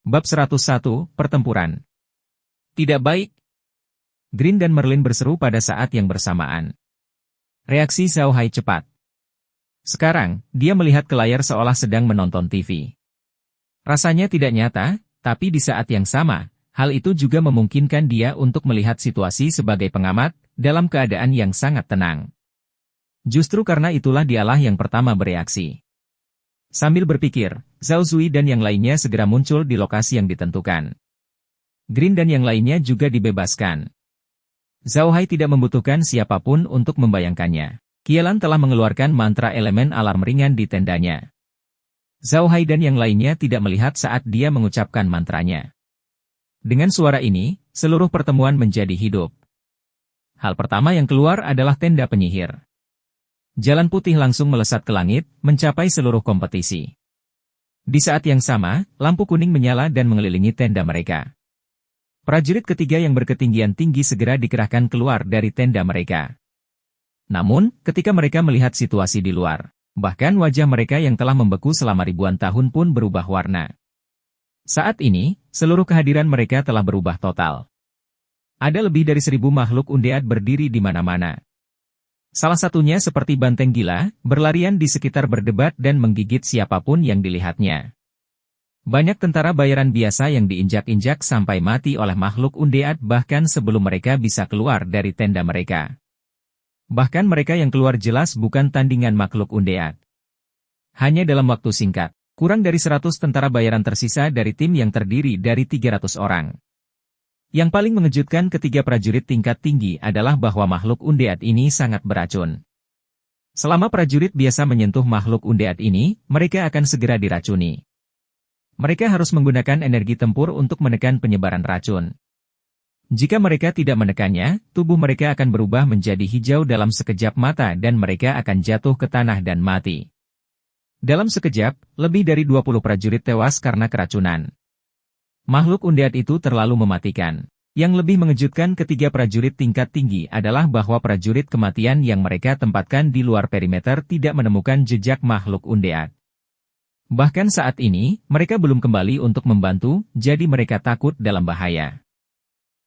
Bab 101, Pertempuran. Tidak baik. Green dan Merlin berseru pada saat yang bersamaan. Reaksi Zhao Hai cepat. Sekarang, dia melihat ke layar seolah sedang menonton TV. Rasanya tidak nyata, tapi di saat yang sama, hal itu juga memungkinkan dia untuk melihat situasi sebagai pengamat, dalam keadaan yang sangat tenang. Justru karena itulah dialah yang pertama bereaksi. Sambil berpikir, Zhao Zui dan yang lainnya segera muncul di lokasi yang ditentukan. Green dan yang lainnya juga dibebaskan. Zhao Hai tidak membutuhkan siapapun untuk membayangkannya. Qielan telah mengeluarkan mantra elemen alarm ringan di tendanya. Zhao Hai dan yang lainnya tidak melihat saat dia mengucapkan mantranya. Dengan suara ini, seluruh pertemuan menjadi hidup. Hal pertama yang keluar adalah tenda penyihir. Jalan putih langsung melesat ke langit, mencapai seluruh kompetisi. Di saat yang sama, lampu kuning menyala dan mengelilingi tenda mereka. Prajurit ketiga yang berketinggian tinggi segera dikerahkan keluar dari tenda mereka. Namun, ketika mereka melihat situasi di luar, bahkan wajah mereka yang telah membeku selama ribuan tahun pun berubah warna. Saat ini, seluruh kehadiran mereka telah berubah total. Ada lebih dari 1000 makhluk undead berdiri di mana-mana. Salah satunya seperti banteng gila, berlarian di sekitar berdebat dan menggigit siapapun yang dilihatnya. Banyak tentara bayaran biasa yang diinjak-injak sampai mati oleh makhluk undead bahkan sebelum mereka bisa keluar dari tenda mereka. Bahkan mereka yang keluar jelas bukan tandingan makhluk undead. Hanya dalam waktu singkat, kurang dari 100 tentara bayaran tersisa dari tim yang terdiri dari 300 orang. Yang paling mengejutkan ketiga prajurit tingkat tinggi adalah bahwa makhluk undead ini sangat beracun. Selama prajurit biasa menyentuh makhluk undead ini, mereka akan segera diracuni. Mereka harus menggunakan energi tempur untuk menekan penyebaran racun. Jika mereka tidak menekannya, tubuh mereka akan berubah menjadi hijau dalam sekejap mata dan mereka akan jatuh ke tanah dan mati. Dalam sekejap, lebih dari 20 prajurit tewas karena keracunan. Makhluk undead itu terlalu mematikan. Yang lebih mengejutkan ketiga prajurit tingkat tinggi adalah bahwa prajurit kematian yang mereka tempatkan di luar perimeter tidak menemukan jejak makhluk undead. Bahkan saat ini, mereka belum kembali untuk membantu, jadi mereka takut dalam bahaya.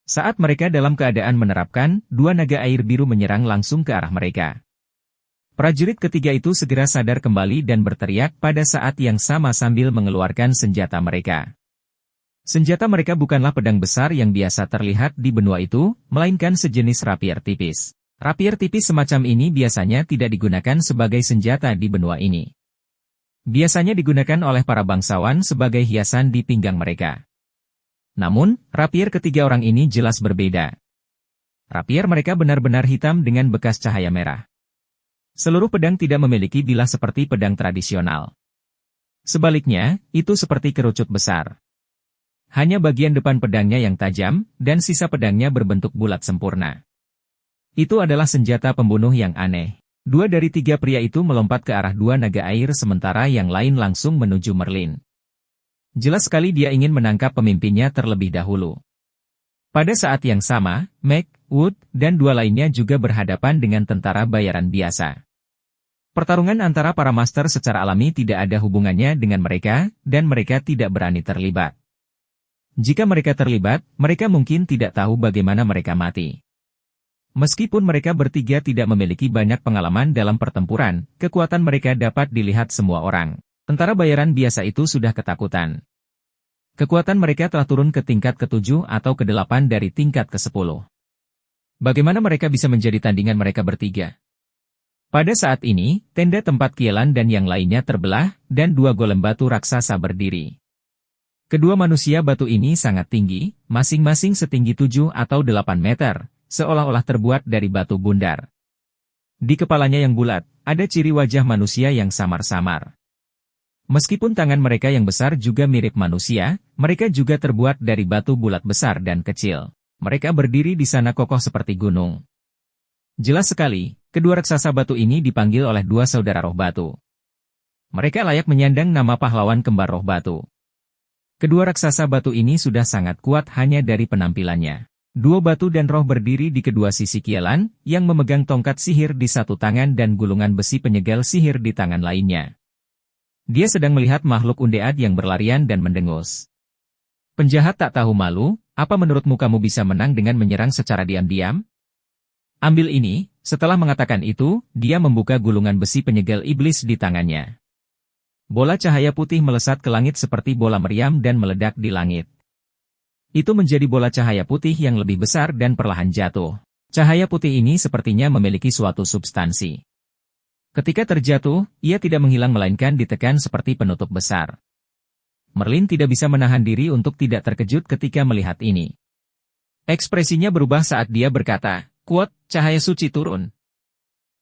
Saat mereka dalam keadaan menerapkan, 2 naga air biru menyerang langsung ke arah mereka. Prajurit ketiga itu segera sadar kembali dan berteriak pada saat yang sama sambil mengeluarkan senjata mereka. Senjata mereka bukanlah pedang besar yang biasa terlihat di benua itu, melainkan sejenis rapier tipis. Rapier tipis semacam ini biasanya tidak digunakan sebagai senjata di benua ini. Biasanya digunakan oleh para bangsawan sebagai hiasan di pinggang mereka. Namun, rapier ketiga orang ini jelas berbeda. Rapier mereka benar-benar hitam dengan bekas cahaya merah. Seluruh pedang tidak memiliki bilah seperti pedang tradisional. Sebaliknya, itu seperti kerucut besar. Hanya bagian depan pedangnya yang tajam, dan sisa pedangnya berbentuk bulat sempurna. Itu adalah senjata pembunuh yang aneh. 2 dari 3 pria itu melompat ke arah 2 naga air sementara yang lain langsung menuju Merlin. Jelas sekali dia ingin menangkap pemimpinnya terlebih dahulu. Pada saat yang sama, Meg, Wood, dan 2 lainnya juga berhadapan dengan tentara bayaran biasa. Pertarungan antara para master secara alami tidak ada hubungannya dengan mereka, dan mereka tidak berani terlibat. Jika mereka terlibat, mereka mungkin tidak tahu bagaimana mereka mati. Meskipun mereka bertiga tidak memiliki banyak pengalaman dalam pertempuran, kekuatan mereka dapat dilihat semua orang. Tentara bayaran biasa itu sudah ketakutan. Kekuatan mereka telah turun ke tingkat ke-7 atau ke-8 dari tingkat ke-10. Bagaimana mereka bisa menjadi tandingan mereka bertiga? Pada saat ini, tenda tempat Qielan dan yang lainnya terbelah, dan 2 golem batu raksasa berdiri. Kedua manusia batu ini sangat tinggi, masing-masing setinggi 7 atau 8 meter, seolah-olah terbuat dari batu bundar. Di kepalanya yang bulat, ada ciri wajah manusia yang samar-samar. Meskipun tangan mereka yang besar juga mirip manusia, mereka juga terbuat dari batu bulat besar dan kecil. Mereka berdiri di sana kokoh seperti gunung. Jelas sekali, kedua raksasa batu ini dipanggil oleh 2 saudara roh batu. Mereka layak menyandang nama pahlawan kembar roh batu. Kedua raksasa batu ini sudah sangat kuat hanya dari penampilannya. 2 batu dan roh berdiri di kedua sisi Qielan, yang memegang tongkat sihir di satu tangan dan gulungan besi penyegel sihir di tangan lainnya. Dia sedang melihat makhluk undead yang berlarian dan mendengus. Penjahat tak tahu malu, apa menurutmu kamu bisa menang dengan menyerang secara diam-diam? Ambil ini, setelah mengatakan itu, dia membuka gulungan besi penyegel iblis di tangannya. Bola cahaya putih melesat ke langit seperti bola meriam dan meledak di langit. Itu menjadi bola cahaya putih yang lebih besar dan perlahan jatuh. Cahaya putih ini sepertinya memiliki suatu substansi. Ketika terjatuh, ia tidak menghilang melainkan ditekan seperti penutup besar. Merlin tidak bisa menahan diri untuk tidak terkejut ketika melihat ini. Ekspresinya berubah saat dia berkata, "Kuat, cahaya suci turun."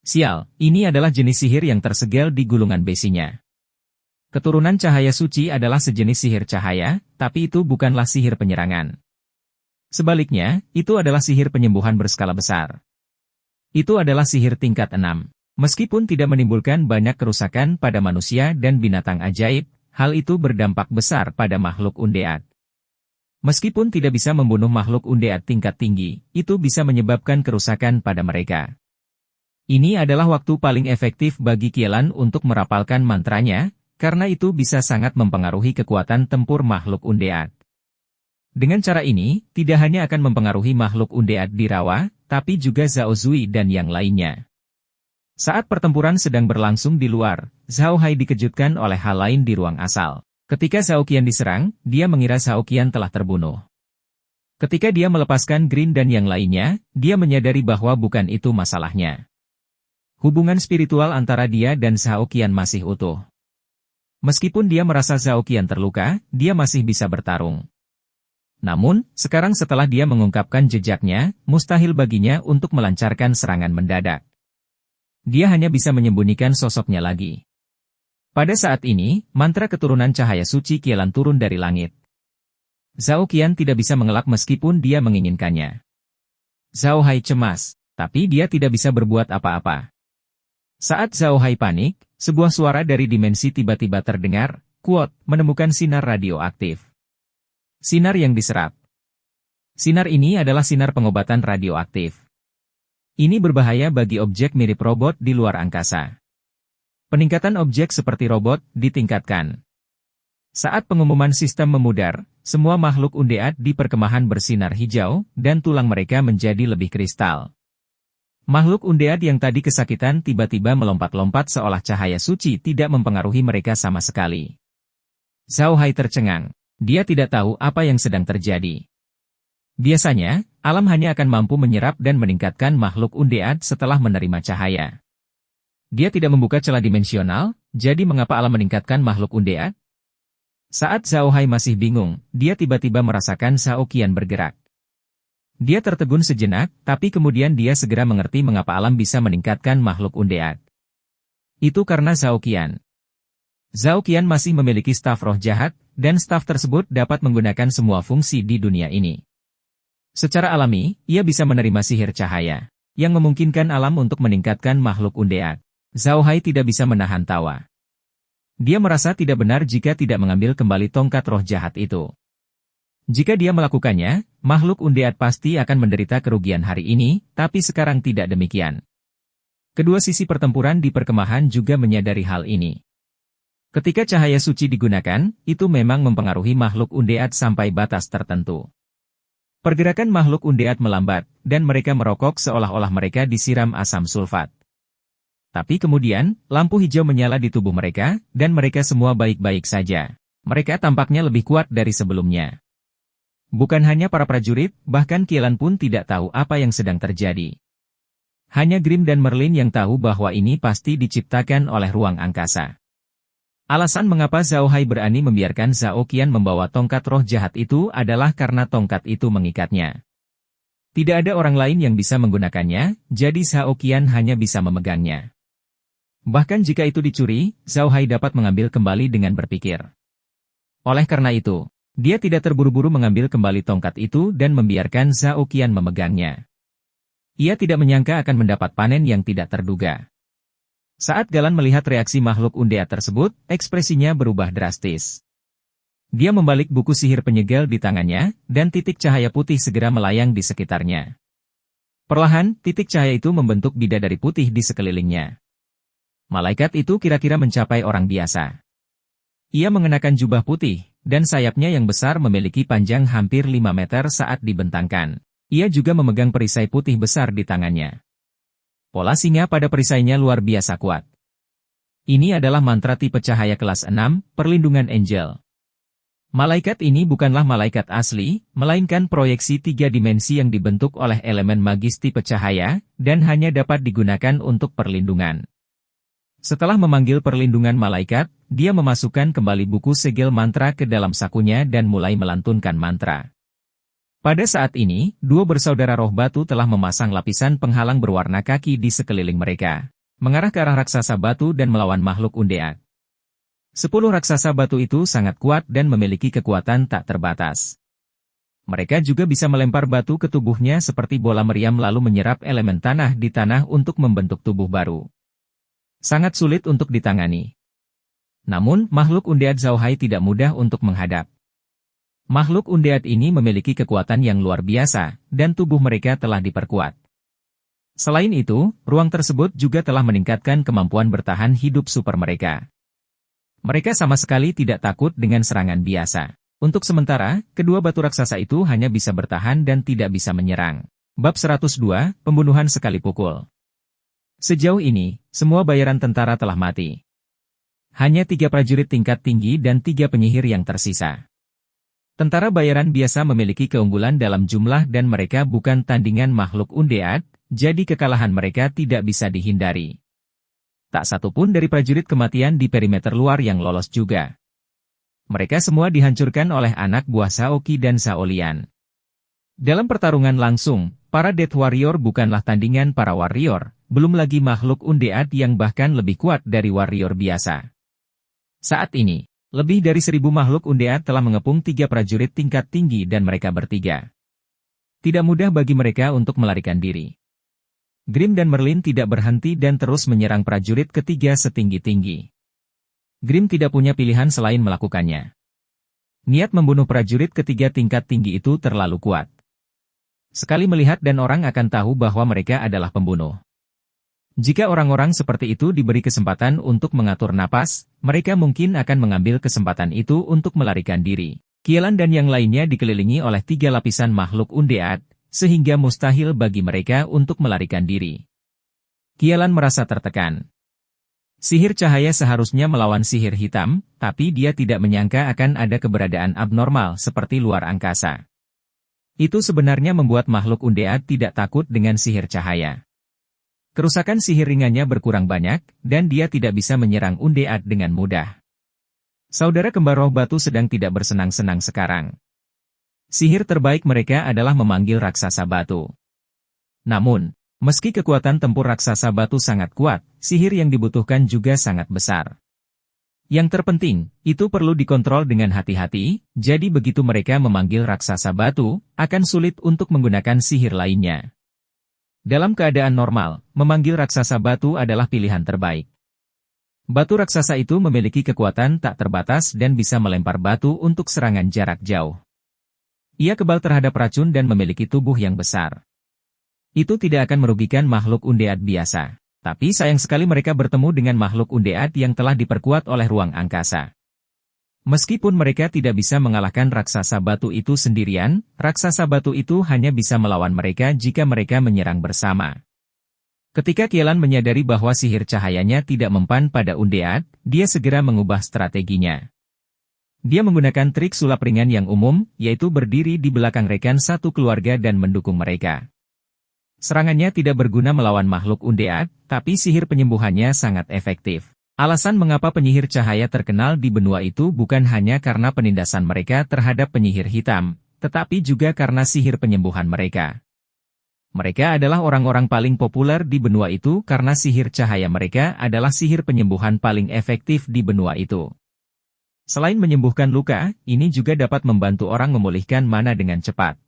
Sial, ini adalah jenis sihir yang tersegel di gulungan besinya. Keturunan cahaya suci adalah sejenis sihir cahaya, tapi itu bukanlah sihir penyerangan. Sebaliknya, itu adalah sihir penyembuhan berskala besar. Itu adalah sihir tingkat 6. Meskipun tidak menimbulkan banyak kerusakan pada manusia dan binatang ajaib, hal itu berdampak besar pada makhluk undead. Meskipun tidak bisa membunuh makhluk undead tingkat tinggi, itu bisa menyebabkan kerusakan pada mereka. Ini adalah waktu paling efektif bagi Kielan untuk merapalkan mantranya, karena itu bisa sangat mempengaruhi kekuatan tempur makhluk undead. Dengan cara ini, tidak hanya akan mempengaruhi makhluk undead di rawa, tapi juga Zhao Zui dan yang lainnya. Saat pertempuran sedang berlangsung di luar, Zhao Hai dikejutkan oleh hal lain di ruang asal. Ketika Zhao Qian diserang, dia mengira Zhao Qian telah terbunuh. Ketika dia melepaskan Green dan yang lainnya, dia menyadari bahwa bukan itu masalahnya. Hubungan spiritual antara dia dan Zhao Qian masih utuh. Meskipun dia merasa Zhao Qian terluka, dia masih bisa bertarung. Namun, sekarang setelah dia mengungkapkan jejaknya, mustahil baginya untuk melancarkan serangan mendadak. Dia hanya bisa menyembunyikan sosoknya lagi. Pada saat ini, mantra keturunan cahaya suci Kielan turun dari langit. Zhao Qian tidak bisa mengelak meskipun dia menginginkannya. Zhao Hai cemas, tapi dia tidak bisa berbuat apa-apa. Saat Zhao Hai panik, sebuah suara dari dimensi tiba-tiba terdengar, "Kuot, menemukan sinar radioaktif." Sinar yang diserap. Sinar ini adalah sinar pengobatan radioaktif. Ini berbahaya bagi objek mirip robot di luar angkasa. Peningkatan objek seperti robot ditingkatkan. Saat pengumuman sistem memudar, semua makhluk undead di perkemahan bersinar hijau, dan tulang mereka menjadi lebih kristal. Makhluk undead yang tadi kesakitan tiba-tiba melompat-lompat seolah cahaya suci tidak mempengaruhi mereka sama sekali. Zhao Hai tercengang. Dia tidak tahu apa yang sedang terjadi. Biasanya, alam hanya akan mampu menyerap dan meningkatkan makhluk undead setelah menerima cahaya. Dia tidak membuka celah dimensional, jadi mengapa alam meningkatkan makhluk undead? Saat Zhao Hai masih bingung, dia tiba-tiba merasakan Zhao Qian bergerak. Dia tertegun sejenak, tapi kemudian dia segera mengerti mengapa alam bisa meningkatkan makhluk undead. Itu karena Zhao Qian. Zhao Qian masih memiliki staf roh jahat, dan staf tersebut dapat menggunakan semua fungsi di dunia ini. Secara alami, ia bisa menerima sihir cahaya, yang memungkinkan alam untuk meningkatkan makhluk undead. Zhao Hai tidak bisa menahan tawa. Dia merasa tidak benar jika tidak mengambil kembali tongkat roh jahat itu. Jika dia melakukannya, makhluk undead pasti akan menderita kerugian hari ini, tapi sekarang tidak demikian. Kedua sisi pertempuran di perkemahan juga menyadari hal ini. Ketika cahaya suci digunakan, itu memang mempengaruhi makhluk undead sampai batas tertentu. Pergerakan makhluk undead melambat, dan mereka merokok seolah-olah mereka disiram asam sulfat. Tapi kemudian, lampu hijau menyala di tubuh mereka, dan mereka semua baik-baik saja. Mereka tampaknya lebih kuat dari sebelumnya. Bukan hanya para prajurit, bahkan Kielan pun tidak tahu apa yang sedang terjadi. Hanya Grimm dan Merlin yang tahu bahwa ini pasti diciptakan oleh ruang angkasa. Alasan mengapa Zhao Hai berani membiarkan Zhao Qian membawa tongkat roh jahat itu adalah karena tongkat itu mengikatnya. Tidak ada orang lain yang bisa menggunakannya, jadi Zhao Qian hanya bisa memegangnya. Bahkan jika itu dicuri, Zhao Hai dapat mengambil kembali dengan berpikir. Oleh karena itu, dia tidak terburu-buru mengambil kembali tongkat itu dan membiarkan Zhao Qian memegangnya. Ia tidak menyangka akan mendapat panen yang tidak terduga. Saat Galan melihat reaksi makhluk undead tersebut, ekspresinya berubah drastis. Dia membalik buku sihir penyegel di tangannya, dan titik cahaya putih segera melayang di sekitarnya. Perlahan, titik cahaya itu membentuk bidadari putih di sekelilingnya. Malaikat itu kira-kira mencapai orang biasa. Ia mengenakan jubah putih, dan sayapnya yang besar memiliki panjang hampir 5 meter saat dibentangkan. Ia juga memegang perisai putih besar di tangannya. Pola singa pada perisainya luar biasa kuat. Ini adalah mantra tipe cahaya kelas 6, perlindungan angel. Malaikat ini bukanlah malaikat asli, melainkan proyeksi 3 dimensi yang dibentuk oleh elemen magis tipe cahaya, dan hanya dapat digunakan untuk perlindungan. Setelah memanggil perlindungan malaikat, dia memasukkan kembali buku segel mantra ke dalam sakunya dan mulai melantunkan mantra. Pada saat ini, 2 bersaudara roh batu telah memasang lapisan penghalang berwarna kaki di sekeliling mereka, mengarah ke arah raksasa batu dan melawan makhluk undead. 10 raksasa batu itu sangat kuat dan memiliki kekuatan tak terbatas. Mereka juga bisa melempar batu ke tubuhnya seperti bola meriam lalu menyerap elemen tanah di tanah untuk membentuk tubuh baru. Sangat sulit untuk ditangani. Namun, makhluk undead Zhao-hai tidak mudah untuk menghadap. Makhluk undead ini memiliki kekuatan yang luar biasa, dan tubuh mereka telah diperkuat. Selain itu, ruang tersebut juga telah meningkatkan kemampuan bertahan hidup super mereka. Mereka sama sekali tidak takut dengan serangan biasa. Untuk sementara, kedua batu raksasa itu hanya bisa bertahan dan tidak bisa menyerang. Bab 102, Pembunuhan Sekali Pukul. Sejauh ini, semua bayaran tentara telah mati. Hanya 3 prajurit tingkat tinggi dan 3 penyihir yang tersisa. Tentara bayaran biasa memiliki keunggulan dalam jumlah dan mereka bukan tandingan makhluk undead, jadi kekalahan mereka tidak bisa dihindari. Tak satu pun dari prajurit kematian di perimeter luar yang lolos juga. Mereka semua dihancurkan oleh anak buah Shaoqi dan Shaolian. Dalam pertarungan langsung, para Death Warrior bukanlah tandingan para warrior, belum lagi makhluk undead yang bahkan lebih kuat dari warrior biasa. Saat ini, lebih dari 1000 makhluk undead telah mengepung 3 prajurit tingkat tinggi dan mereka bertiga. Tidak mudah bagi mereka untuk melarikan diri. Grim dan Merlin tidak berhenti dan terus menyerang prajurit ketiga setinggi-tinggi. Grim tidak punya pilihan selain melakukannya. Niat membunuh prajurit ketiga tingkat tinggi itu terlalu kuat. Sekali melihat dan orang akan tahu bahwa mereka adalah pembunuh. Jika orang-orang seperti itu diberi kesempatan untuk mengatur napas, mereka mungkin akan mengambil kesempatan itu untuk melarikan diri. Kielan dan yang lainnya dikelilingi oleh 3 lapisan makhluk undead, sehingga mustahil bagi mereka untuk melarikan diri. Kielan merasa tertekan. Sihir cahaya seharusnya melawan sihir hitam, tapi dia tidak menyangka akan ada keberadaan abnormal seperti luar angkasa. Itu sebenarnya membuat makhluk undead tidak takut dengan sihir cahaya. Kerusakan sihir ringannya berkurang banyak, dan dia tidak bisa menyerang undead dengan mudah. Saudara kembar roh batu sedang tidak bersenang-senang sekarang. Sihir terbaik mereka adalah memanggil raksasa batu. Namun, meski kekuatan tempur raksasa batu sangat kuat, sihir yang dibutuhkan juga sangat besar. Yang terpenting, itu perlu dikontrol dengan hati-hati, jadi begitu mereka memanggil raksasa batu, akan sulit untuk menggunakan sihir lainnya. Dalam keadaan normal, memanggil raksasa batu adalah pilihan terbaik. Batu raksasa itu memiliki kekuatan tak terbatas dan bisa melempar batu untuk serangan jarak jauh. Ia kebal terhadap racun dan memiliki tubuh yang besar. Itu tidak akan merugikan makhluk undead biasa. Tapi sayang sekali mereka bertemu dengan makhluk undead yang telah diperkuat oleh ruang angkasa. Meskipun mereka tidak bisa mengalahkan raksasa batu itu sendirian, raksasa batu itu hanya bisa melawan mereka jika mereka menyerang bersama. Ketika Kielan menyadari bahwa sihir cahayanya tidak mempan pada undead, dia segera mengubah strateginya. Dia menggunakan trik sulap ringan yang umum, yaitu berdiri di belakang rekan satu keluarga dan mendukung mereka. Serangannya tidak berguna melawan makhluk undead, tapi sihir penyembuhannya sangat efektif. Alasan mengapa penyihir cahaya terkenal di benua itu bukan hanya karena penindasan mereka terhadap penyihir hitam, tetapi juga karena sihir penyembuhan mereka. Mereka adalah orang-orang paling populer di benua itu karena sihir cahaya mereka adalah sihir penyembuhan paling efektif di benua itu. Selain menyembuhkan luka, ini juga dapat membantu orang memulihkan mana dengan cepat.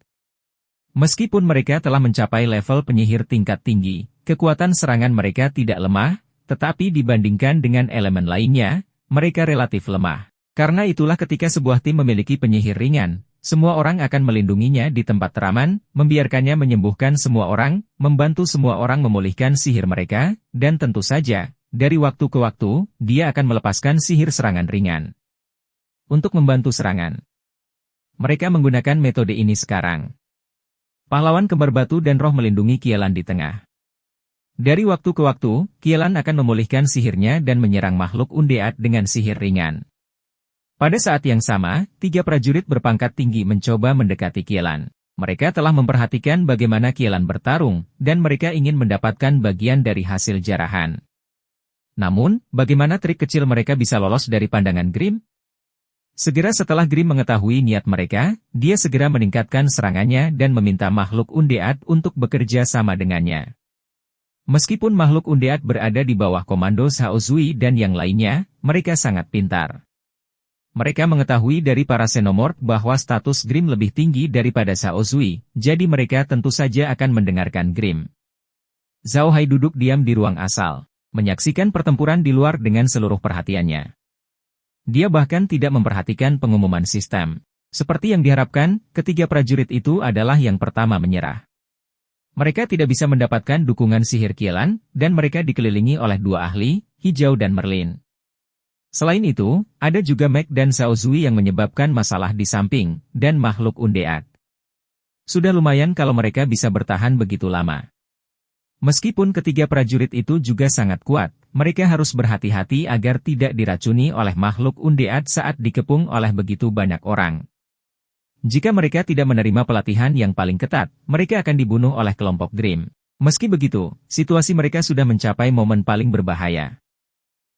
Meskipun mereka telah mencapai level penyihir tingkat tinggi, kekuatan serangan mereka tidak lemah, tetapi dibandingkan dengan elemen lainnya, mereka relatif lemah. Karena itulah ketika sebuah tim memiliki penyihir ringan, semua orang akan melindunginya di tempat teraman, membiarkannya menyembuhkan semua orang, membantu semua orang memulihkan sihir mereka, dan tentu saja, dari waktu ke waktu, dia akan melepaskan sihir serangan ringan. untuk membantu serangan. Mereka menggunakan metode ini sekarang. Pahlawan kembar batu dan roh melindungi Qielan di tengah. Dari waktu ke waktu, Qielan akan memulihkan sihirnya dan menyerang makhluk undead dengan sihir ringan. Pada saat yang sama, 3 prajurit berpangkat tinggi mencoba mendekati Qielan. Mereka telah memperhatikan bagaimana Qielan bertarung, dan mereka ingin mendapatkan bagian dari hasil jarahan. Namun, bagaimana trik kecil mereka bisa lolos dari pandangan Grim? Segera setelah Grim mengetahui niat mereka, dia segera meningkatkan serangannya dan meminta makhluk undead untuk bekerja sama dengannya. Meskipun makhluk undead berada di bawah komando Xiao Zui dan yang lainnya, mereka sangat pintar. Mereka mengetahui dari para xenomorph bahwa status Grim lebih tinggi daripada Xiao Zui, jadi mereka tentu saja akan mendengarkan Grim. Zhao Hai duduk diam di ruang asal, menyaksikan pertempuran di luar dengan seluruh perhatiannya. Dia bahkan tidak memperhatikan pengumuman sistem. Seperti yang diharapkan, ketiga prajurit itu adalah yang pertama menyerah. Mereka tidak bisa mendapatkan dukungan sihir Qielan, dan mereka dikelilingi oleh 2 ahli, Hijau dan Merlin. Selain itu, ada juga Meg dan Xiao Zui yang menyebabkan masalah di samping, dan makhluk undead. Sudah lumayan kalau mereka bisa bertahan begitu lama. Meskipun ketiga prajurit itu juga sangat kuat, mereka harus berhati-hati agar tidak diracuni oleh makhluk undead saat dikepung oleh begitu banyak orang. Jika mereka tidak menerima pelatihan yang paling ketat, mereka akan dibunuh oleh kelompok Grim. Meski begitu, situasi mereka sudah mencapai momen paling berbahaya.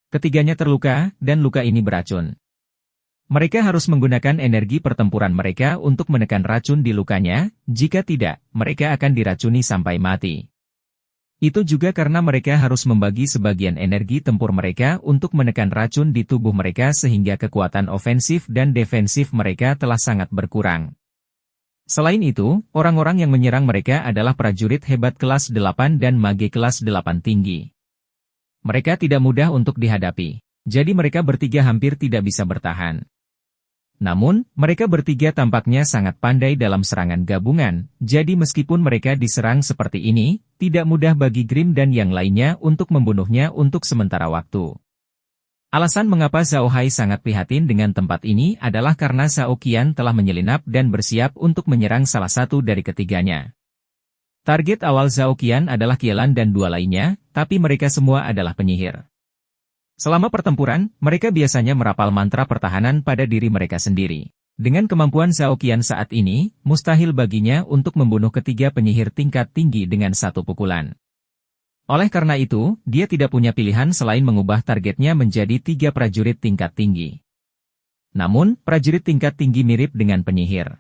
Ketiganya terluka, dan luka ini beracun. Mereka harus menggunakan energi pertempuran mereka untuk menekan racun di lukanya, jika tidak, mereka akan diracuni sampai mati. Itu juga karena mereka harus membagi sebagian energi tempur mereka untuk menekan racun di tubuh mereka sehingga kekuatan ofensif dan defensif mereka telah sangat berkurang. Selain itu, orang-orang yang menyerang mereka adalah prajurit hebat kelas 8 dan mage kelas 8 tinggi. Mereka tidak mudah untuk dihadapi, jadi mereka bertiga hampir tidak bisa bertahan. Namun, mereka bertiga tampaknya sangat pandai dalam serangan gabungan, jadi meskipun mereka diserang seperti ini, tidak mudah bagi Grim dan yang lainnya untuk membunuhnya untuk sementara waktu. Alasan mengapa Zhao Hai sangat prihatin dengan tempat ini adalah karena Xiao Qian telah menyelinap dan bersiap untuk menyerang salah satu dari ketiganya. Target awal Zhao Qian adalah Qielan dan 2 lainnya, tapi mereka semua adalah penyihir. Selama pertempuran, mereka biasanya merapal mantra pertahanan pada diri mereka sendiri. Dengan kemampuan Zhao Qian saat ini, mustahil baginya untuk membunuh ketiga penyihir tingkat tinggi dengan satu pukulan. Oleh karena itu, dia tidak punya pilihan selain mengubah targetnya menjadi 3 prajurit tingkat tinggi. Namun, prajurit tingkat tinggi mirip dengan penyihir.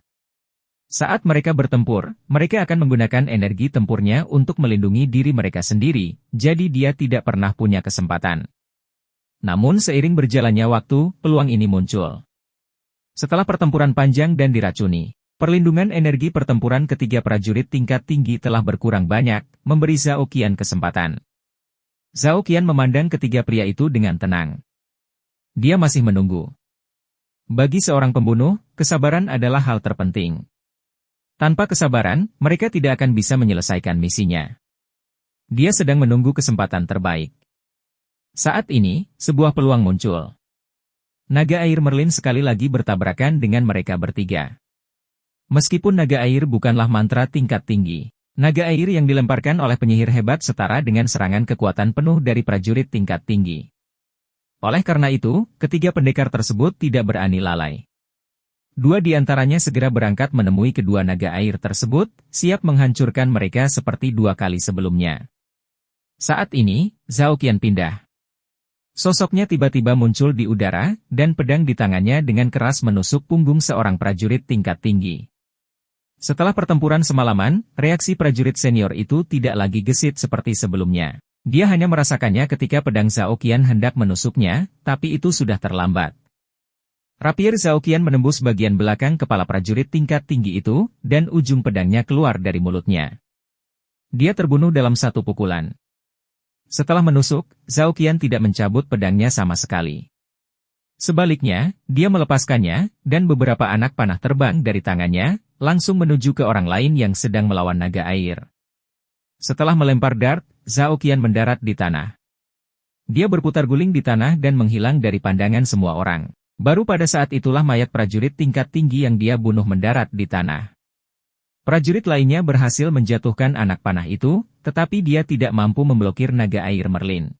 Saat mereka bertempur, mereka akan menggunakan energi tempurnya untuk melindungi diri mereka sendiri, jadi dia tidak pernah punya kesempatan. Namun seiring berjalannya waktu, peluang ini muncul. Setelah pertempuran panjang dan diracuni, perlindungan energi pertempuran ketiga prajurit tingkat tinggi telah berkurang banyak, memberi Zhao Qian kesempatan. Zhao Qian memandang ketiga pria itu dengan tenang. Dia masih menunggu. Bagi seorang pembunuh, kesabaran adalah hal terpenting. Tanpa kesabaran, mereka tidak akan bisa menyelesaikan misinya. Dia sedang menunggu kesempatan terbaik. Saat ini, sebuah peluang muncul. Naga air Merlin sekali lagi bertabrakan dengan mereka bertiga. Meskipun naga air bukanlah mantra tingkat tinggi, naga air yang dilemparkan oleh penyihir hebat setara dengan serangan kekuatan penuh dari prajurit tingkat tinggi. Oleh karena itu, ketiga pendekar tersebut tidak berani lalai. 2 di antaranya segera berangkat menemui kedua naga air tersebut, siap menghancurkan mereka seperti 2 kali sebelumnya. Saat ini, Zhao Qian pindah. Sosoknya tiba-tiba muncul di udara, dan pedang di tangannya dengan keras menusuk punggung seorang prajurit tingkat tinggi. Setelah pertempuran semalaman, reaksi prajurit senior itu tidak lagi gesit seperti sebelumnya. Dia hanya merasakannya ketika pedang Zhao Qian hendak menusuknya, tapi itu sudah terlambat. Rapier Zhao Qian menembus bagian belakang kepala prajurit tingkat tinggi itu, dan ujung pedangnya keluar dari mulutnya. Dia terbunuh dalam 1 pukulan. Setelah menusuk, Zhao Qian tidak mencabut pedangnya sama sekali. Sebaliknya, dia melepaskannya, dan beberapa anak panah terbang dari tangannya, langsung menuju ke orang lain yang sedang melawan naga air. Setelah melempar dart, Zhao Qian mendarat di tanah. Dia berputar guling di tanah dan menghilang dari pandangan semua orang. Baru pada saat itulah mayat prajurit tingkat tinggi yang dia bunuh mendarat di tanah. Prajurit lainnya berhasil menjatuhkan anak panah itu, tetapi dia tidak mampu memblokir naga air Merlin.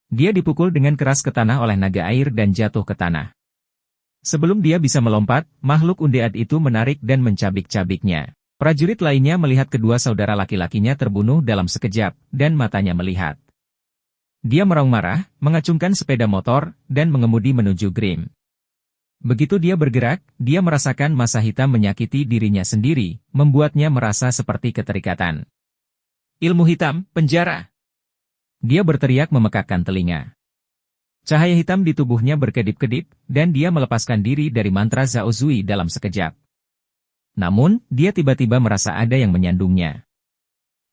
Dia dipukul dengan keras ke tanah oleh naga air dan jatuh ke tanah. Sebelum dia bisa melompat, makhluk undead itu menarik dan mencabik-cabiknya. Prajurit lainnya melihat kedua saudara laki-lakinya terbunuh dalam sekejap, dan matanya melihat. Dia meraung marah, mengacungkan sepeda motor, dan mengemudi menuju Grim. Begitu dia bergerak, dia merasakan massa hitam menyakiti dirinya sendiri, membuatnya merasa seperti keterikatan. Ilmu hitam, penjara! Dia berteriak memekakkan telinga. Cahaya hitam di tubuhnya berkedip-kedip, dan dia melepaskan diri dari mantra Zhao Zui dalam sekejap. Namun, dia tiba-tiba merasa ada yang menyandungnya.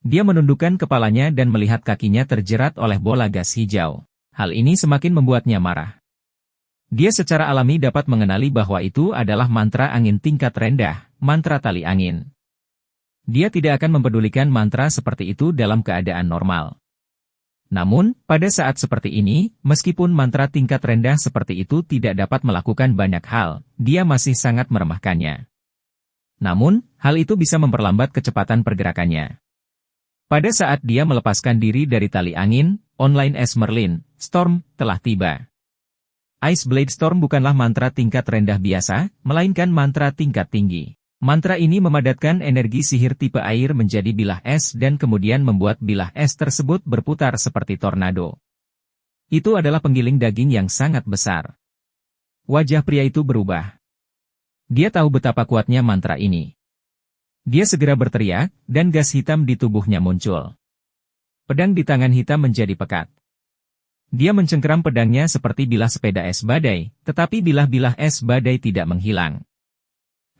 Dia menundukkan kepalanya dan melihat kakinya terjerat oleh bola gas hijau. Hal ini semakin membuatnya marah. Dia secara alami dapat mengenali bahwa itu adalah mantra angin tingkat rendah, mantra tali angin. Dia tidak akan mempedulikan mantra seperti itu dalam keadaan normal. Namun, pada saat seperti ini, meskipun mantra tingkat rendah seperti itu tidak dapat melakukan banyak hal, dia masih sangat meremehkannya. Namun, hal itu bisa memperlambat kecepatan pergerakannya. Pada saat dia melepaskan diri dari tali angin, online es Merlin, Storm, telah tiba. Ice Blade Storm bukanlah mantra tingkat rendah biasa, melainkan mantra tingkat tinggi. Mantra ini memadatkan energi sihir tipe air menjadi bilah es dan kemudian membuat bilah es tersebut berputar seperti tornado. Itu adalah penggiling daging yang sangat besar. Wajah pria itu berubah. Dia tahu betapa kuatnya mantra ini. Dia segera berteriak, dan gas hitam di tubuhnya muncul. Pedang di tangan hitam menjadi pekat. Dia mencengkeram pedangnya seperti bilah sepeda es badai, tetapi bilah-bilah es badai tidak menghilang.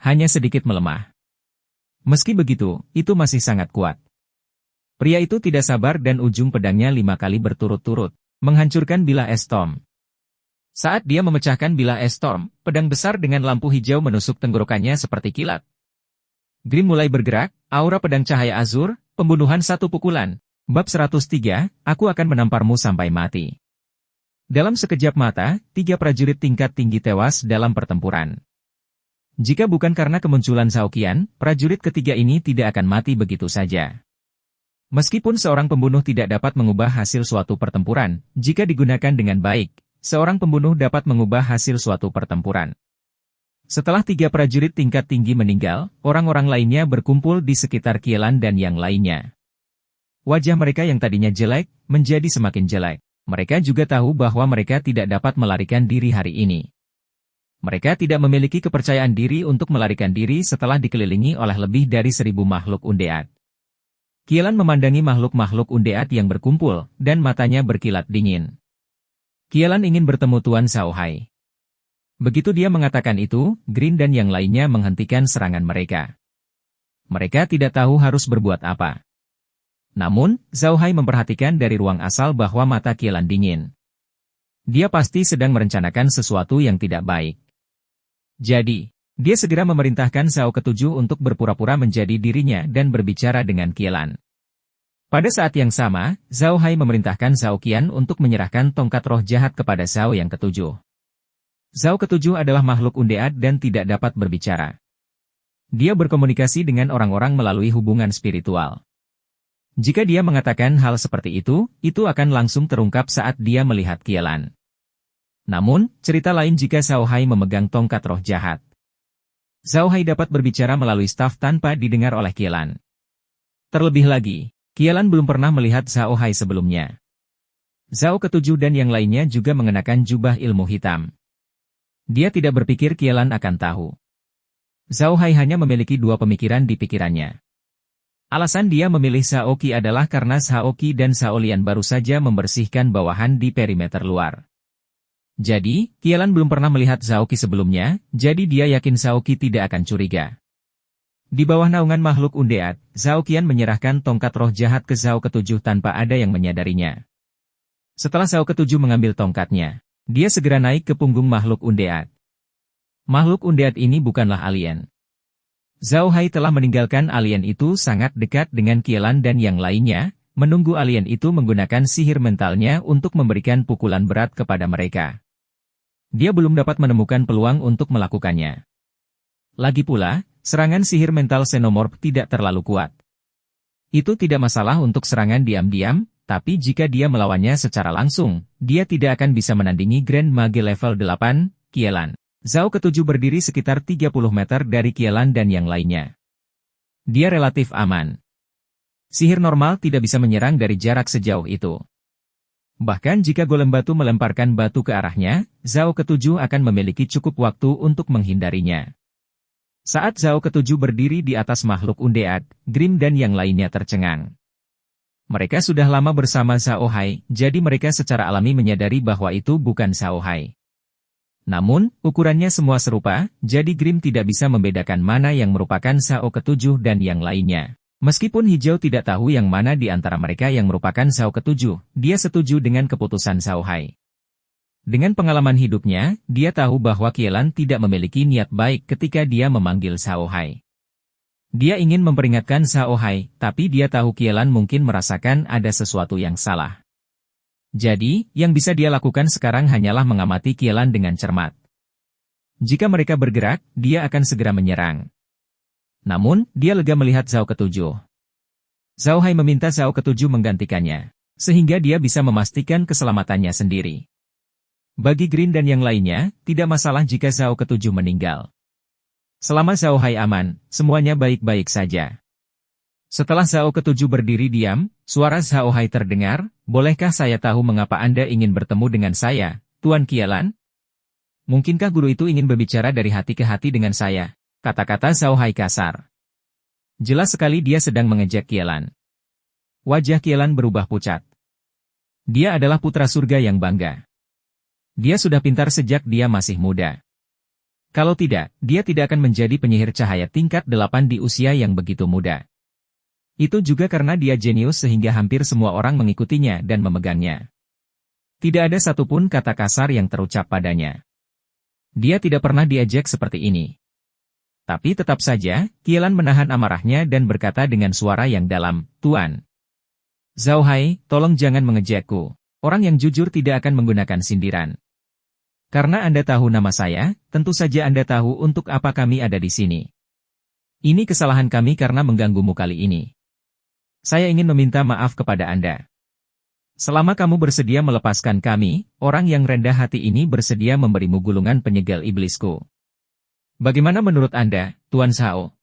Hanya sedikit melemah. Meski begitu, itu masih sangat kuat. Pria itu tidak sabar dan ujung pedangnya 5 kali berturut-turut, menghancurkan bilah es Storm. Saat dia memecahkan bilah es Storm, pedang besar dengan lampu hijau menusuk tenggorokannya seperti kilat. Grim mulai bergerak, aura pedang cahaya azur, pembunuhan satu pukulan. Bab 103, aku akan menamparmu sampai mati. Dalam sekejap mata, 3 prajurit tingkat tinggi tewas dalam pertempuran. Jika bukan karena kemunculan Zhao Qian, prajurit ketiga ini tidak akan mati begitu saja. Meskipun seorang pembunuh tidak dapat mengubah hasil suatu pertempuran, jika digunakan dengan baik, seorang pembunuh dapat mengubah hasil suatu pertempuran. Setelah 3 prajurit tingkat tinggi meninggal, orang-orang lainnya berkumpul di sekitar Qielan dan yang lainnya. Wajah mereka yang tadinya jelek, menjadi semakin jelek. Mereka juga tahu bahwa mereka tidak dapat melarikan diri hari ini. Mereka tidak memiliki kepercayaan diri untuk melarikan diri setelah dikelilingi oleh lebih dari 1000 makhluk undead. Qielan memandangi makhluk-makhluk undead yang berkumpul, dan matanya berkilat dingin. Qielan ingin bertemu Tuan Zhao Hai. Begitu dia mengatakan itu, Green dan yang lainnya menghentikan serangan mereka. Mereka tidak tahu harus berbuat apa. Namun, Zhao Hai memperhatikan dari ruang asal bahwa mata Qielan dingin. Dia pasti sedang merencanakan sesuatu yang tidak baik. Jadi, dia segera memerintahkan Zhao Ketujuh untuk berpura-pura menjadi dirinya dan berbicara dengan Qielan. Pada saat yang sama, Zhao Hai memerintahkan Zhao Qian untuk menyerahkan tongkat roh jahat kepada Zhao yang ketujuh. Zhao Ketujuh adalah makhluk undead dan tidak dapat berbicara. Dia berkomunikasi dengan orang-orang melalui hubungan spiritual. Jika dia mengatakan hal seperti itu akan langsung terungkap saat dia melihat Qielan. Namun, cerita lain jika Zhao Hai memegang tongkat roh jahat. Zhao Hai dapat berbicara melalui staf tanpa didengar oleh Qielan. Terlebih lagi, Qielan belum pernah melihat Zhao Hai sebelumnya. Zhao Ketujuh dan yang lainnya juga mengenakan jubah ilmu hitam. Dia tidak berpikir Qielan akan tahu. Zhao Hai hanya memiliki 2 pemikiran di pikirannya. Alasan dia memilih Zhao Qi adalah karena Zhao Qi dan Zhao Lian baru saja membersihkan bawahan di perimeter luar. Jadi, Qielan belum pernah melihat Zhao Qi sebelumnya, jadi dia yakin Zhao Qi tidak akan curiga. Di bawah naungan makhluk undead, Zhao Qian menyerahkan tongkat roh jahat ke Zhao Ketujuh tanpa ada yang menyadarinya. Setelah Zhao Ketujuh mengambil tongkatnya, dia segera naik ke punggung makhluk undead. Makhluk undead ini bukanlah alien. Zhao Hai telah meninggalkan alien itu sangat dekat dengan Qielan dan yang lainnya, menunggu alien itu menggunakan sihir mentalnya untuk memberikan pukulan berat kepada mereka. Dia belum dapat menemukan peluang untuk melakukannya. Lagi pula, serangan sihir mental Xenomorph tidak terlalu kuat. Itu tidak masalah untuk serangan diam-diam, tapi jika dia melawannya secara langsung, dia tidak akan bisa menandingi Grand Mage level 8, Qielan. Zhao ketujuh berdiri sekitar 30 meter dari Qielan dan yang lainnya. Dia relatif aman. Sihir normal tidak bisa menyerang dari jarak sejauh itu. Bahkan jika golem batu melemparkan batu ke arahnya, Zhao ketujuh akan memiliki cukup waktu untuk menghindarinya. Saat Zhao ketujuh berdiri di atas makhluk undead, Grim dan yang lainnya tercengang. Mereka sudah lama bersama Zhao Hai, jadi mereka secara alami menyadari bahwa itu bukan Zhao Hai. Namun, ukurannya semua serupa, jadi Grim tidak bisa membedakan mana yang merupakan Zhao ketujuh dan yang lainnya. Meskipun Hijau tidak tahu yang mana di antara mereka yang merupakan Zhao ketujuh, dia setuju dengan keputusan Zhao Hai. Dengan pengalaman hidupnya, dia tahu bahwa Qielan tidak memiliki niat baik ketika dia memanggil Zhao Hai. Dia ingin memperingatkan Zhao Hai, tapi dia tahu Qielan mungkin merasakan ada sesuatu yang salah. Jadi, yang bisa dia lakukan sekarang hanyalah mengamati Qielan dengan cermat. Jika mereka bergerak, dia akan segera menyerang. Namun, dia lega melihat Zhao ketujuh. Zhao Hai meminta Zhao ketujuh menggantikannya, sehingga dia bisa memastikan keselamatannya sendiri. Bagi Green dan yang lainnya, tidak masalah jika Zhao ketujuh meninggal. Selama Zhao Hai aman, semuanya baik-baik saja. Setelah Zhao ketujuh berdiri diam, suara Zhao Hai terdengar, "Bolehkah saya tahu mengapa Anda ingin bertemu dengan saya, Tuan Qielan? Mungkinkah guru itu ingin berbicara dari hati ke hati dengan saya?" Kata-kata Zhao Hai kasar. Jelas sekali dia sedang mengejek Qielan. Wajah Qielan berubah pucat. Dia adalah putra surga yang bangga. Dia sudah pintar sejak dia masih muda. Kalau tidak, dia tidak akan menjadi penyihir cahaya tingkat 8 di usia yang begitu muda. Itu juga karena dia jenius sehingga hampir semua orang mengikutinya dan memegangnya. Tidak ada satupun kata kasar yang terucap padanya. Dia tidak pernah diejek seperti ini. Tapi tetap saja, Qielan menahan amarahnya dan berkata dengan suara yang dalam, "Tuan Zhao Hai, tolong jangan mengejekku. Orang yang jujur tidak akan menggunakan sindiran. Karena Anda tahu nama saya, tentu saja Anda tahu untuk apa kami ada di sini. Ini kesalahan kami karena mengganggumu kali ini. Saya ingin meminta maaf kepada Anda. Selama kamu bersedia melepaskan kami, orang yang rendah hati ini bersedia memberimu gulungan penyegel iblisku. Bagaimana menurut Anda, Tuan Zhao?"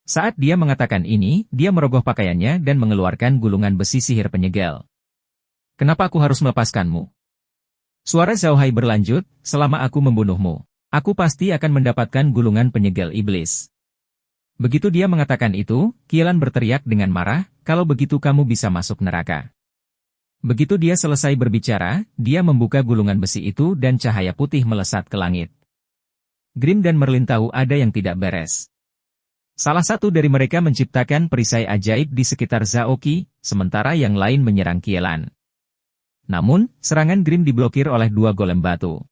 Saat dia mengatakan ini, dia merogoh pakaiannya dan mengeluarkan gulungan besi sihir penyegel. "Kenapa aku harus melepaskanmu?" Suara Zhao Hai berlanjut, "Selama aku membunuhmu, aku pasti akan mendapatkan gulungan penyegel iblis." Begitu dia mengatakan itu, Qielan berteriak dengan marah, "Kalau begitu kamu bisa masuk neraka." Begitu dia selesai berbicara, dia membuka gulungan besi itu dan cahaya putih melesat ke langit. Grim dan Merlin tahu ada yang tidak beres. Salah satu dari mereka menciptakan perisai ajaib di sekitar Zhao Qi, sementara yang lain menyerang Qielan. Namun, serangan Grim diblokir oleh dua golem batu.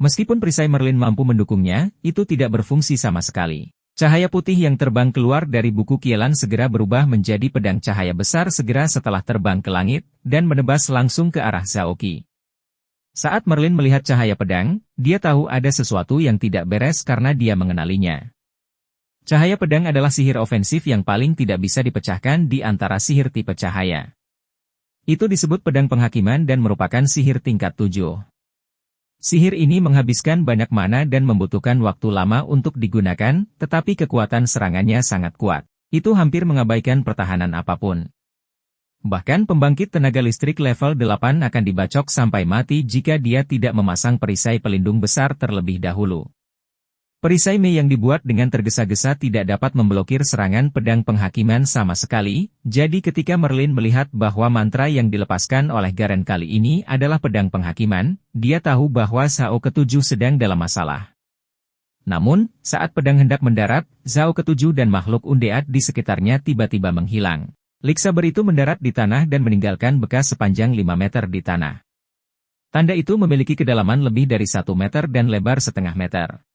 Meskipun perisai Merlin mampu mendukungnya, itu tidak berfungsi sama sekali. Cahaya putih yang terbang keluar dari buku Qielan segera berubah menjadi pedang cahaya besar segera setelah terbang ke langit, dan menebas langsung ke arah Zhao Qi. Saat Merlin melihat cahaya pedang, dia tahu ada sesuatu yang tidak beres karena dia mengenalinya. Cahaya pedang adalah sihir ofensif yang paling tidak bisa dipecahkan di antara sihir tipe cahaya. Itu disebut pedang penghakiman dan merupakan sihir tingkat 7. Sihir ini menghabiskan banyak mana dan membutuhkan waktu lama untuk digunakan, tetapi kekuatan serangannya sangat kuat. Itu hampir mengabaikan pertahanan apapun. Bahkan pembangkit tenaga listrik level 8 akan dibacok sampai mati jika dia tidak memasang perisai pelindung besar terlebih dahulu. Perisai Mei yang dibuat dengan tergesa-gesa tidak dapat memblokir serangan pedang penghakiman sama sekali, jadi ketika Merlin melihat bahwa mantra yang dilepaskan oleh Garen kali ini adalah pedang penghakiman, dia tahu bahwa Zhao ketujuh sedang dalam masalah. Namun, saat pedang hendak mendarat, Zhao ketujuh dan makhluk undead di sekitarnya tiba-tiba menghilang. Lightsaber itu mendarat di tanah dan meninggalkan bekas sepanjang 5 meter di tanah. Tanda itu memiliki kedalaman lebih dari 1 meter dan lebar setengah meter.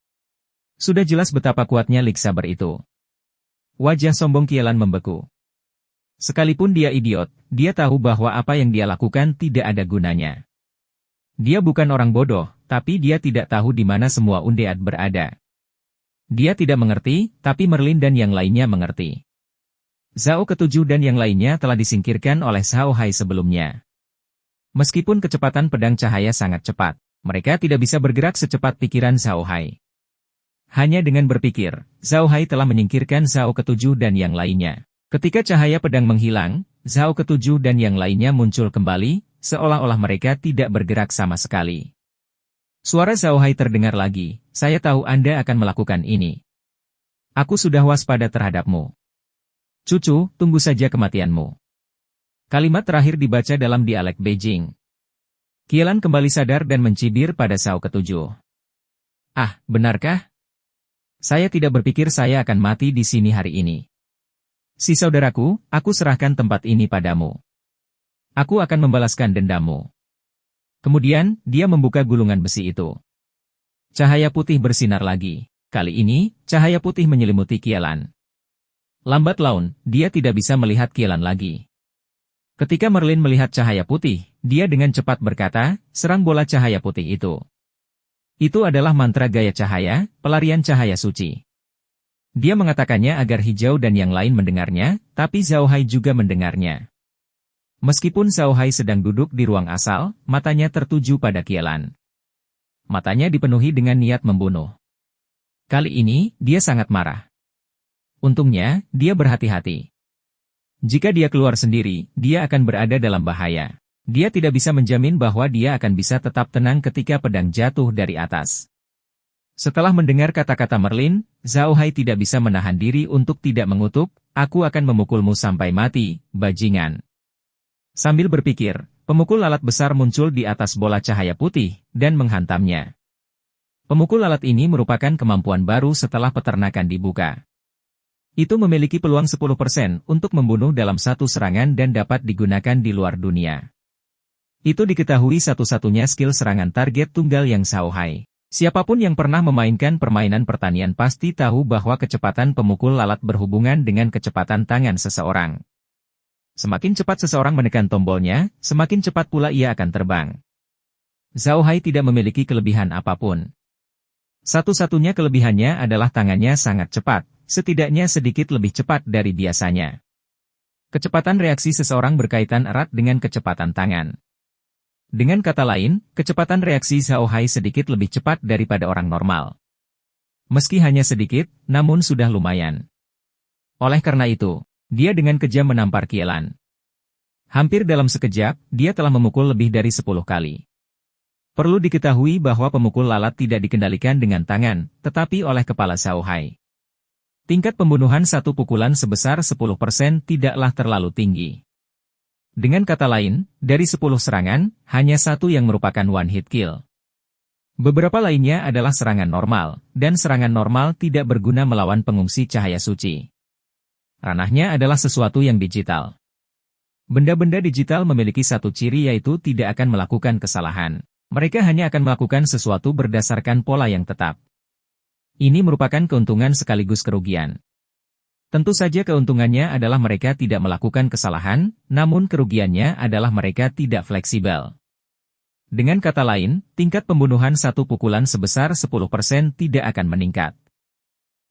Sudah jelas betapa kuatnya Lightsaber itu. Wajah sombong Qielan membeku. Sekalipun dia idiot, dia tahu bahwa apa yang dia lakukan tidak ada gunanya. Dia bukan orang bodoh, tapi dia tidak tahu di mana semua undead berada. Dia tidak mengerti, tapi Merlin dan yang lainnya mengerti. Zhao ketujuh dan yang lainnya telah disingkirkan oleh Xiao Hai sebelumnya. Meskipun kecepatan pedang cahaya sangat cepat, mereka tidak bisa bergerak secepat pikiran Xiao Hai. Hanya dengan berpikir, Xiao Hai telah menyingkirkan Zhao ketujuh dan yang lainnya. Ketika cahaya pedang menghilang, Zhao ketujuh dan yang lainnya muncul kembali, seolah-olah mereka tidak bergerak sama sekali. Suara Xiao Hai terdengar lagi, saya tahu Anda akan melakukan ini. Aku sudah waspada terhadapmu. Cucu, tunggu saja kematianmu. Kalimat terakhir dibaca dalam dialek Beijing. Qielan kembali sadar dan mencibir pada Zhao ketujuh. Ah, benarkah? Saya tidak berpikir saya akan mati di sini hari ini. Si saudaraku, aku serahkan tempat ini padamu. Aku akan membalaskan dendammu. Kemudian, dia membuka gulungan besi itu. Cahaya putih bersinar lagi. Kali ini, cahaya putih menyelimuti Qielan. Lambat laun, dia tidak bisa melihat Qielan lagi. Ketika Merlin melihat cahaya putih, dia dengan cepat berkata, serang bola cahaya putih itu. Itu adalah mantra gaya cahaya, pelarian cahaya suci. Dia mengatakannya agar hijau dan yang lain mendengarnya, tapi Xiao Hai juga mendengarnya. Meskipun Xiao Hai sedang duduk di ruang asal, matanya tertuju pada Qielan. Matanya dipenuhi dengan niat membunuh. Kali ini, dia sangat marah. Untungnya, dia berhati-hati. Jika dia keluar sendiri, dia akan berada dalam bahaya. Dia tidak bisa menjamin bahwa dia akan bisa tetap tenang ketika pedang jatuh dari atas. Setelah mendengar kata-kata Merlin, Xiao Hai tidak bisa menahan diri untuk tidak mengutuk, aku akan memukulmu sampai mati, bajingan. Sambil berpikir, pemukul lalat besar muncul di atas bola cahaya putih, dan menghantamnya. Pemukul lalat ini merupakan kemampuan baru setelah peternakan dibuka. Itu memiliki peluang 10% untuk membunuh dalam satu serangan dan dapat digunakan di luar dunia. Itu diketahui satu-satunya skill serangan target tunggal yang Xiao Hai. Siapapun yang pernah memainkan permainan pertanian pasti tahu bahwa kecepatan pemukul lalat berhubungan dengan kecepatan tangan seseorang. Semakin cepat seseorang menekan tombolnya, semakin cepat pula ia akan terbang. Xiao Hai tidak memiliki kelebihan apapun. Satu-satunya kelebihannya adalah tangannya sangat cepat, setidaknya sedikit lebih cepat dari biasanya. Kecepatan reaksi seseorang berkaitan erat dengan kecepatan tangan. Dengan kata lain, kecepatan reaksi Xiao Hai sedikit lebih cepat daripada orang normal. Meski hanya sedikit, namun sudah lumayan. Oleh karena itu, dia dengan kejam menampar Qielan. Hampir dalam sekejap, dia telah memukul lebih dari 10 kali. Perlu diketahui bahwa pemukul lalat tidak dikendalikan dengan tangan, tetapi oleh kepala Xiao Hai. Tingkat pembunuhan satu pukulan sebesar 10% tidaklah terlalu tinggi. Dengan kata lain, dari 10 serangan, hanya satu yang merupakan one-hit kill. Beberapa lainnya adalah serangan normal, dan serangan normal tidak berguna melawan pengungsi cahaya suci. Ranahnya adalah sesuatu yang digital. Benda-benda digital memiliki satu ciri yaitu tidak akan melakukan kesalahan. Mereka hanya akan melakukan sesuatu berdasarkan pola yang tetap. Ini merupakan keuntungan sekaligus kerugian. Tentu saja keuntungannya adalah mereka tidak melakukan kesalahan, namun kerugiannya adalah mereka tidak fleksibel. Dengan kata lain, tingkat pembunuhan satu pukulan sebesar 10% tidak akan meningkat.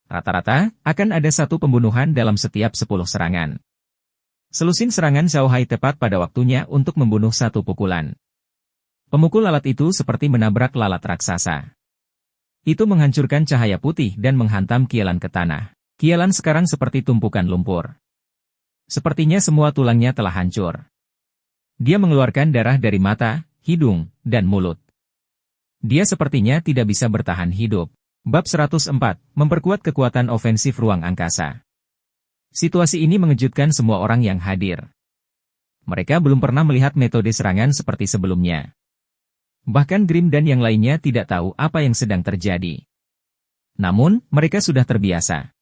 Rata-rata, akan ada satu pembunuhan dalam setiap 10 serangan. Selusin serangan Xiao Hai tepat pada waktunya untuk membunuh satu pukulan. Pemukul lalat itu seperti menabrak lalat raksasa. Itu menghancurkan cahaya putih dan menghantam Qielan ke tanah. Qielan sekarang seperti tumpukan lumpur. Sepertinya semua tulangnya telah hancur. Dia mengeluarkan darah dari mata, hidung, dan mulut. Dia sepertinya tidak bisa bertahan hidup. Bab 104, memperkuat kekuatan ofensif ruang angkasa. Situasi ini mengejutkan semua orang yang hadir. Mereka belum pernah melihat metode serangan seperti sebelumnya. Bahkan Grimm dan yang lainnya tidak tahu apa yang sedang terjadi. Namun, mereka sudah terbiasa.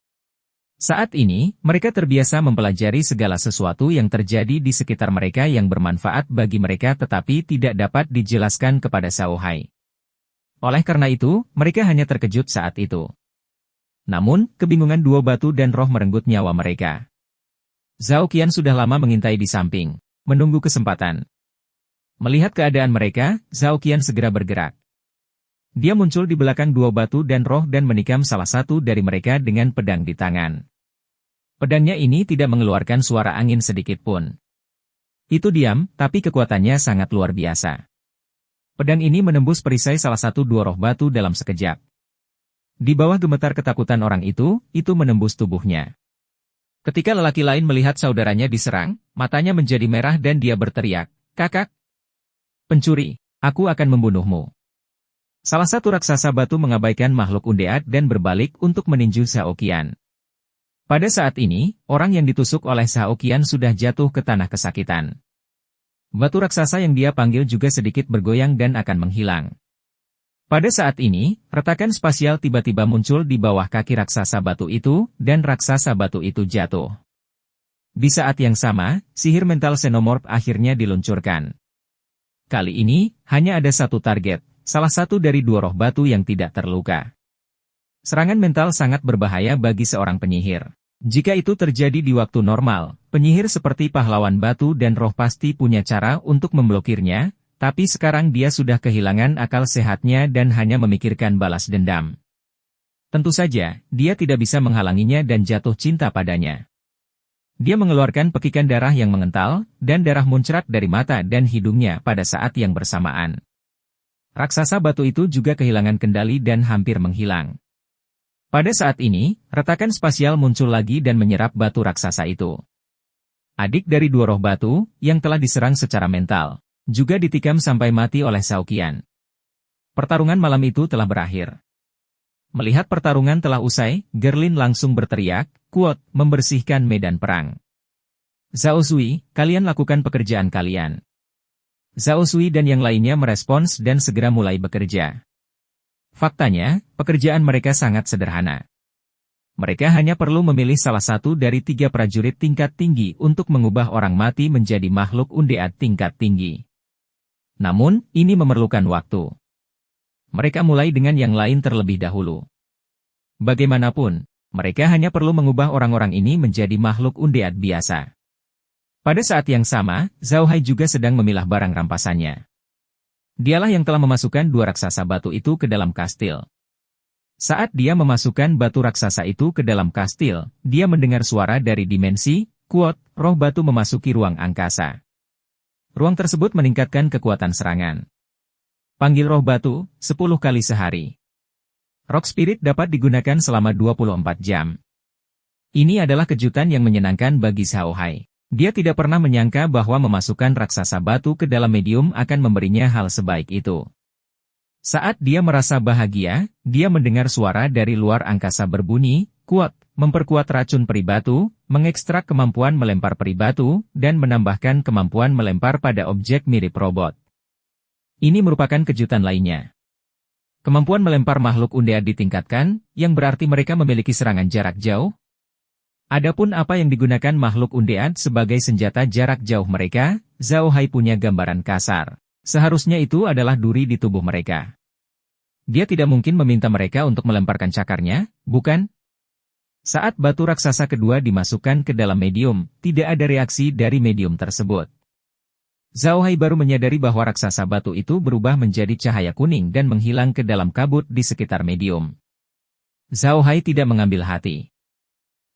Saat ini, mereka terbiasa mempelajari segala sesuatu yang terjadi di sekitar mereka yang bermanfaat bagi mereka tetapi tidak dapat dijelaskan kepada Xiao Hai. Oleh karena itu, mereka hanya terkejut saat itu. Namun, kebingungan dua batu dan roh merenggut nyawa mereka. Zhao Qian sudah lama mengintai di samping, menunggu kesempatan. Melihat keadaan mereka, Zhao Qian segera bergerak. Dia muncul di belakang dua batu dan roh dan menikam salah satu dari mereka dengan pedang di tangan. Pedangnya ini tidak mengeluarkan suara angin sedikit pun. Itu diam, tapi kekuatannya sangat luar biasa. Pedang ini menembus perisai salah satu dua roh batu dalam sekejap. Di bawah gemetar ketakutan orang itu menembus tubuhnya. Ketika lelaki lain melihat saudaranya diserang, matanya menjadi merah dan dia berteriak, "Kakak! Pencuri, aku akan membunuhmu." Salah satu raksasa batu mengabaikan makhluk undead dan berbalik untuk meninju Zhao Qian. Pada saat ini, orang yang ditusuk oleh Zhao Qian sudah jatuh ke tanah kesakitan. Batu raksasa yang dia panggil juga sedikit bergoyang dan akan menghilang. Pada saat ini, retakan spasial tiba-tiba muncul di bawah kaki raksasa batu itu, dan raksasa batu itu jatuh. Di saat yang sama, sihir mental Xenomorph akhirnya diluncurkan. Kali ini, hanya ada satu target. Salah satu dari dua roh batu yang tidak terluka. Serangan mental sangat berbahaya bagi seorang penyihir. Jika itu terjadi di waktu normal, penyihir seperti pahlawan batu dan roh pasti punya cara untuk memblokirnya, tapi sekarang dia sudah kehilangan akal sehatnya dan hanya memikirkan balas dendam. Tentu saja, dia tidak bisa menghalanginya dan jatuh cinta padanya. Dia mengeluarkan pekikan darah yang mengental, dan darah muncrat dari mata dan hidungnya pada saat yang bersamaan. Raksasa batu itu juga kehilangan kendali dan hampir menghilang. Pada saat ini, retakan spasial muncul lagi dan menyerap batu raksasa itu. Adik dari dua roh batu, yang telah diserang secara mental, juga ditikam sampai mati oleh Zhao Qian. Pertarungan malam itu telah berakhir. Melihat pertarungan telah usai, Gerlin langsung berteriak, "Kuat, membersihkan medan perang. Zhao Zui, kalian lakukan pekerjaan kalian." Zhao Zui dan yang lainnya merespons dan segera mulai bekerja. Faktanya, pekerjaan mereka sangat sederhana. Mereka hanya perlu memilih salah satu dari 3 prajurit tingkat tinggi untuk mengubah orang mati menjadi makhluk undead tingkat tinggi. Namun, ini memerlukan waktu. Mereka mulai dengan yang lain terlebih dahulu. Bagaimanapun, mereka hanya perlu mengubah orang-orang ini menjadi makhluk undead biasa. Pada saat yang sama, Zhao Hai juga sedang memilah barang rampasannya. Dialah yang telah memasukkan dua raksasa batu itu ke dalam kastil. Saat dia memasukkan batu raksasa itu ke dalam kastil, dia mendengar suara dari dimensi, "Kuat, roh batu memasuki ruang angkasa." Ruang tersebut meningkatkan kekuatan serangan. Panggil roh batu, 10 kali sehari. Rock Spirit dapat digunakan selama 24 jam. Ini adalah kejutan yang menyenangkan bagi Zhao Hai. Dia tidak pernah menyangka bahwa memasukkan raksasa batu ke dalam medium akan memberinya hal sebaik itu. Saat dia merasa bahagia, dia mendengar suara dari luar angkasa berbunyi, "Kuat, memperkuat racun peri batu, mengekstrak kemampuan melempar peri batu, dan menambahkan kemampuan melempar pada objek mirip robot." Ini merupakan kejutan lainnya. Kemampuan melempar makhluk undead ditingkatkan, yang berarti mereka memiliki serangan jarak jauh. Adapun apa yang digunakan makhluk undead sebagai senjata jarak jauh mereka, Zhao Hai punya gambaran kasar. Seharusnya itu adalah duri di tubuh mereka. Dia tidak mungkin meminta mereka untuk melemparkan cakarnya, bukan? Saat batu raksasa kedua dimasukkan ke dalam medium, tidak ada reaksi dari medium tersebut. Zhao Hai baru menyadari bahwa raksasa batu itu berubah menjadi cahaya kuning dan menghilang ke dalam kabut di sekitar medium. Zhao Hai tidak mengambil hati.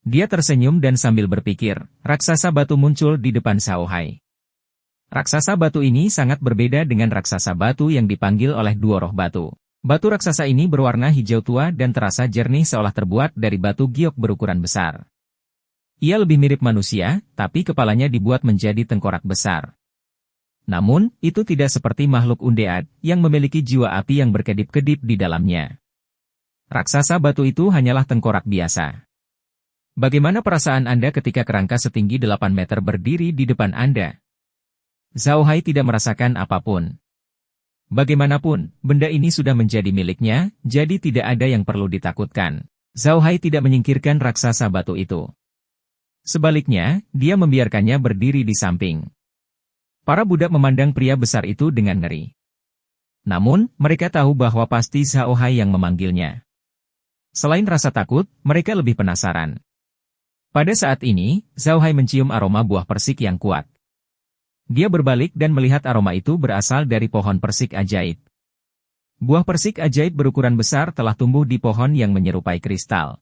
Dia tersenyum dan sambil berpikir, raksasa batu muncul di depan Zhao Hai. Raksasa batu ini sangat berbeda dengan raksasa batu yang dipanggil oleh dua roh batu. Batu raksasa ini berwarna hijau tua dan terasa jernih seolah terbuat dari batu giok berukuran besar. Ia lebih mirip manusia, tapi kepalanya dibuat menjadi tengkorak besar. Namun, itu tidak seperti makhluk undead yang memiliki jiwa api yang berkedip-kedip di dalamnya. Raksasa batu itu hanyalah tengkorak biasa. Bagaimana perasaan Anda ketika kerangka setinggi 8 meter berdiri di depan Anda? Zhao Hai tidak merasakan apapun. Bagaimanapun, benda ini sudah menjadi miliknya, jadi tidak ada yang perlu ditakutkan. Zhao Hai tidak menyingkirkan raksasa batu itu. Sebaliknya, dia membiarkannya berdiri di samping. Para budak memandang pria besar itu dengan ngeri. Namun, mereka tahu bahwa pasti Zhao Hai yang memanggilnya. Selain rasa takut, mereka lebih penasaran. Pada saat ini, Zhao Hai mencium aroma buah persik yang kuat. Dia berbalik dan melihat aroma itu berasal dari pohon persik ajaib. Buah persik ajaib berukuran besar telah tumbuh di pohon yang menyerupai kristal.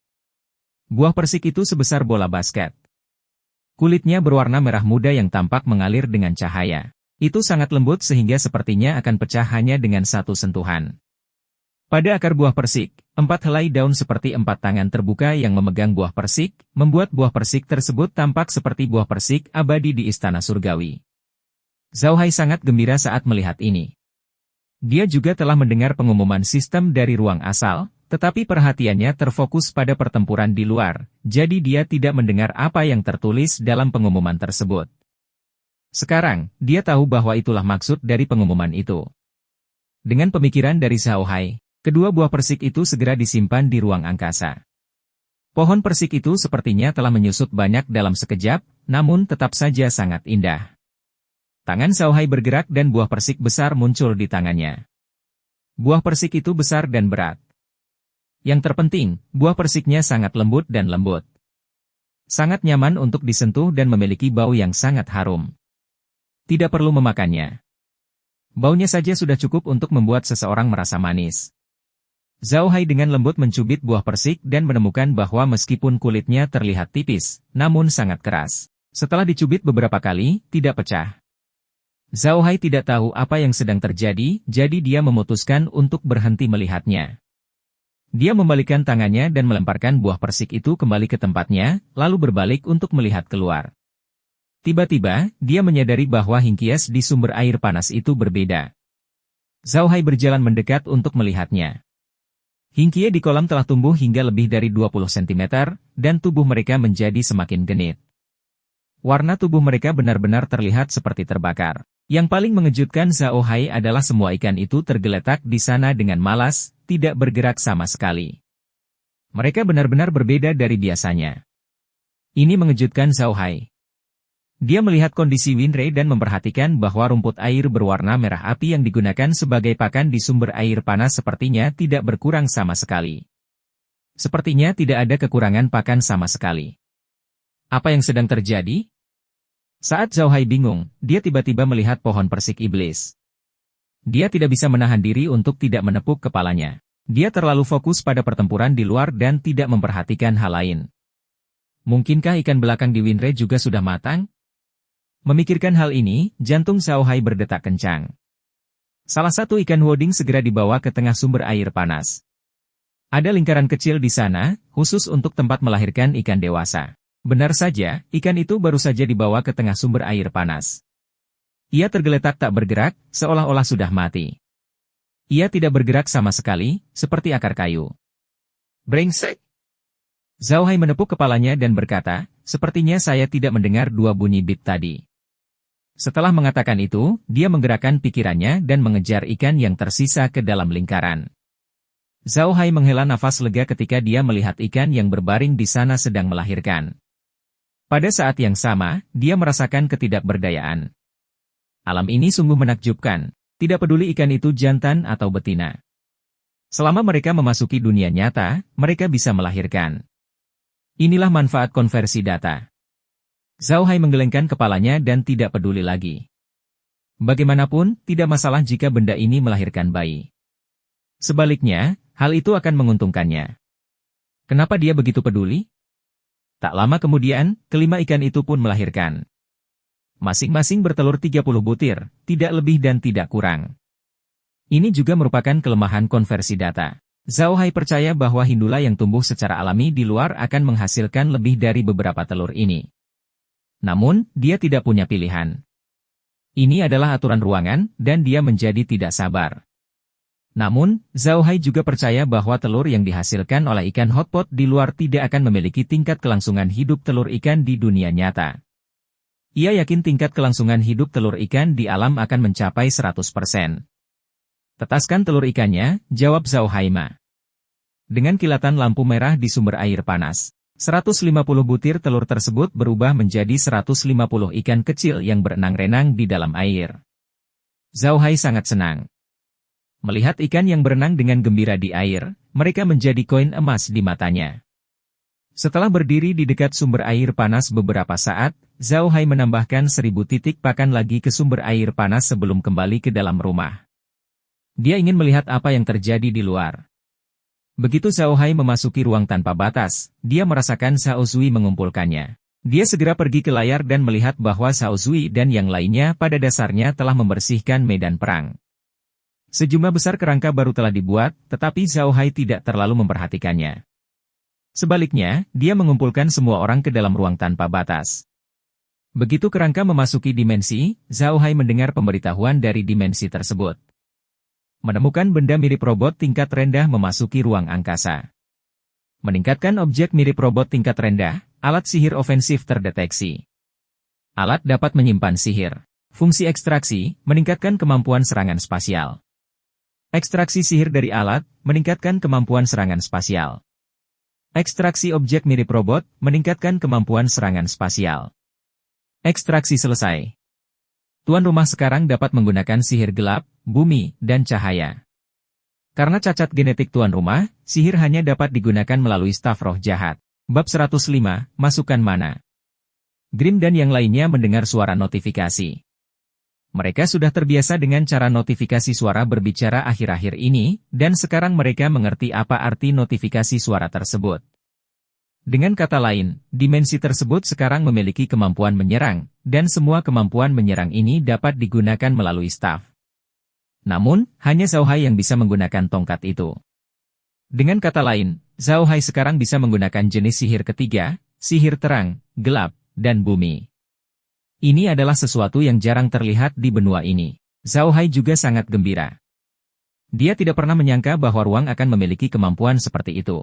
Buah persik itu sebesar bola basket. Kulitnya berwarna merah muda yang tampak mengalir dengan cahaya. Itu sangat lembut sehingga sepertinya akan pecah hanya dengan satu sentuhan. Pada akar buah persik, 4 helai daun seperti 4 tangan terbuka yang memegang buah persik, membuat buah persik tersebut tampak seperti buah persik abadi di istana surgawi. Zhao Hai sangat gembira saat melihat ini. Dia juga telah mendengar pengumuman sistem dari ruang asal, tetapi perhatiannya terfokus pada pertempuran di luar, jadi dia tidak mendengar apa yang tertulis dalam pengumuman tersebut. Sekarang, dia tahu bahwa itulah maksud dari pengumuman itu. Dengan pemikiran dari Zhao Hai, kedua buah persik itu segera disimpan di ruang angkasa. Pohon persik itu sepertinya telah menyusut banyak dalam sekejap, namun tetap saja sangat indah. Tangan Zhao Hai bergerak dan buah persik besar muncul di tangannya. Buah persik itu besar dan berat. Yang terpenting, buah persiknya sangat lembut dan lembut. Sangat nyaman untuk disentuh dan memiliki bau yang sangat harum. Tidak perlu memakannya. Baunya saja sudah cukup untuk membuat seseorang merasa manis. Zhao Hai dengan lembut mencubit buah persik dan menemukan bahwa meskipun kulitnya terlihat tipis, namun sangat keras. Setelah dicubit beberapa kali, tidak pecah. Zhao Hai tidak tahu apa yang sedang terjadi, jadi dia memutuskan untuk berhenti melihatnya. Dia membalikkan tangannya dan melemparkan buah persik itu kembali ke tempatnya, lalu berbalik untuk melihat keluar. Tiba-tiba, dia menyadari bahwa hingkias di sumber air panas itu berbeda. Zhao Hai berjalan mendekat untuk melihatnya. Hingkia di kolam telah tumbuh hingga lebih dari 20 cm, dan tubuh mereka menjadi semakin genit. Warna tubuh mereka benar-benar terlihat seperti terbakar. Yang paling mengejutkan Zhao Hai adalah semua ikan itu tergeletak di sana dengan malas, tidak bergerak sama sekali. Mereka benar-benar berbeda dari biasanya. Ini mengejutkan Zhao Hai. Dia melihat kondisi Winrei dan memperhatikan bahwa rumput air berwarna merah api yang digunakan sebagai pakan di sumber air panas sepertinya tidak berkurang sama sekali. Sepertinya tidak ada kekurangan pakan sama sekali. Apa yang sedang terjadi? Saat Zhao Hai bingung, dia tiba-tiba melihat pohon persik iblis. Dia tidak bisa menahan diri untuk tidak menepuk kepalanya. Dia terlalu fokus pada pertempuran di luar dan tidak memperhatikan hal lain. Mungkinkah ikan belakang di Winrei juga sudah matang? Memikirkan hal ini, jantung Zhao Hai berdetak kencang. Salah satu ikan woding segera dibawa ke tengah sumber air panas. Ada lingkaran kecil di sana, khusus untuk tempat melahirkan ikan dewasa. Benar saja, ikan itu baru saja dibawa ke tengah sumber air panas. Ia tergeletak tak bergerak, seolah-olah sudah mati. Ia tidak bergerak sama sekali, seperti akar kayu. Brengsek! Zhao Hai menepuk kepalanya dan berkata, sepertinya saya tidak mendengar dua bunyi bip tadi. Setelah mengatakan itu, dia menggerakkan pikirannya dan mengejar ikan yang tersisa ke dalam lingkaran. Zhao Hai menghela nafas lega ketika dia melihat ikan yang berbaring di sana sedang melahirkan. Pada saat yang sama, dia merasakan ketidakberdayaan. Alam ini sungguh menakjubkan, tidak peduli ikan itu jantan atau betina. Selama mereka memasuki dunia nyata, mereka bisa melahirkan. Inilah manfaat konversi data. Zhao Hai menggelengkan kepalanya dan tidak peduli lagi. Bagaimanapun, tidak masalah jika benda ini melahirkan bayi. Sebaliknya, hal itu akan menguntungkannya. Kenapa dia begitu peduli? Tak lama kemudian, kelima ikan itu pun melahirkan. Masing-masing bertelur 30 butir, tidak lebih dan tidak kurang. Ini juga merupakan kelemahan konversi data. Zhao Hai percaya bahwa hindula yang tumbuh secara alami di luar akan menghasilkan lebih dari beberapa telur ini. Namun, dia tidak punya pilihan. Ini adalah aturan ruangan, dan dia menjadi tidak sabar. Namun, Zhao Hai juga percaya bahwa telur yang dihasilkan oleh ikan hotpot di luar tidak akan memiliki tingkat kelangsungan hidup telur ikan di dunia nyata. Ia yakin tingkat kelangsungan hidup telur ikan di alam akan mencapai 100%. Tetaskan telur ikannya, jawab Zhao Hai Ma. Dengan kilatan lampu merah di sumber air panas, 150 butir telur tersebut berubah menjadi 150 ikan kecil yang berenang-renang di dalam air. Zhao Hai sangat senang. Melihat ikan yang berenang dengan gembira di air, mereka menjadi koin emas di matanya. Setelah berdiri di dekat sumber air panas beberapa saat, Zhao Hai menambahkan 1000 titik pakan lagi ke sumber air panas sebelum kembali ke dalam rumah. Dia ingin melihat apa yang terjadi di luar. Begitu Zhao Hai memasuki ruang tanpa batas, dia merasakan Xiao Zui mengumpulkannya. Dia segera pergi ke layar dan melihat bahwa Xiao Zui dan yang lainnya pada dasarnya telah membersihkan medan perang. Sejumlah besar kerangka baru telah dibuat, tetapi Zhao Hai tidak terlalu memperhatikannya. Sebaliknya, dia mengumpulkan semua orang ke dalam ruang tanpa batas. Begitu kerangka memasuki dimensi, Zhao Hai mendengar pemberitahuan dari dimensi tersebut. Menemukan benda mirip robot tingkat rendah memasuki ruang angkasa. Meningkatkan objek mirip robot tingkat rendah, alat sihir ofensif terdeteksi. Alat dapat menyimpan sihir. Fungsi ekstraksi, meningkatkan kemampuan serangan spasial. Ekstraksi sihir dari alat, meningkatkan kemampuan serangan spasial. Ekstraksi objek mirip robot, meningkatkan kemampuan serangan spasial. Ekstraksi selesai. Tuan rumah sekarang dapat menggunakan sihir gelap, bumi, dan cahaya. Karena cacat genetik tuan rumah, sihir hanya dapat digunakan melalui staf roh jahat. Bab 105, Masukan Mana. Grim dan yang lainnya mendengar suara notifikasi. Mereka sudah terbiasa dengan cara notifikasi suara berbicara akhir-akhir ini, dan sekarang mereka mengerti apa arti notifikasi suara tersebut. Dengan kata lain, dimensi tersebut sekarang memiliki kemampuan menyerang, dan semua kemampuan menyerang ini dapat digunakan melalui staf. Namun, hanya Zhao Hai yang bisa menggunakan tongkat itu. Dengan kata lain, Zhao Hai sekarang bisa menggunakan jenis sihir ketiga, sihir terang, gelap, dan bumi. Ini adalah sesuatu yang jarang terlihat di benua ini. Zhao Hai juga sangat gembira. Dia tidak pernah menyangka bahwa ruang akan memiliki kemampuan seperti itu.